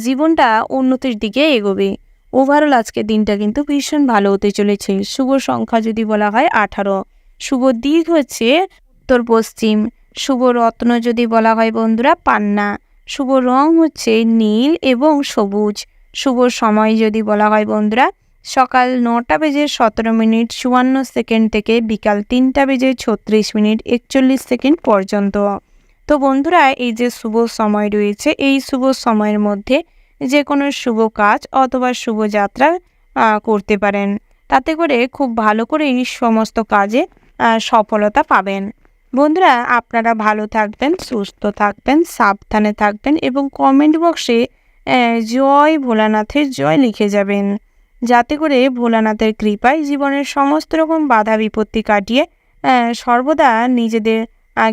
জীবনটা উন্নতির দিকে এগোবে। ওভারঅল আজকের দিনটা কিন্তু ভীষণ ভালো হতে চলেছে। শুভ সংখ্যা যদি বলা হয় 18, শুভ দিক হচ্ছে উত্তর পশ্চিম, শুভ রত্ন যদি বলা হয় বন্ধুরা পান্না, শুভ রং হচ্ছে নীল এবং সবুজ, শুভ সময় যদি বলা হয় বন্ধুরা সকাল 9:17:54 থেকে বিকাল 3:36:41 পর্যন্ত। তো বন্ধুরা এই যে শুভ সময় রয়েছে, এই শুভ সময়ের মধ্যে যে কোনো শুভ কাজ অথবা শুভ যাত্রা করতে পারেন, তাতে করে খুব ভালো করে এই সমস্ত কাজে সফলতা পাবেন। বন্ধুরা আপনারা ভালো থাকবেন, সুস্থ থাকবেন, সাবধানে থাকবেন এবং কমেন্ট বক্সে জয় ভোলানাথের জয় লিখে যাবেন, যাতে করে ভোলানাথের কৃপায় জীবনের সমস্ত রকম বাধা বিপত্তি কাটিয়ে সর্বদা নিজেদের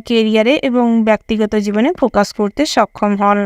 কেরিয়ারে এবং ব্যক্তিগত জীবনে ফোকাস করতে সক্ষম হন।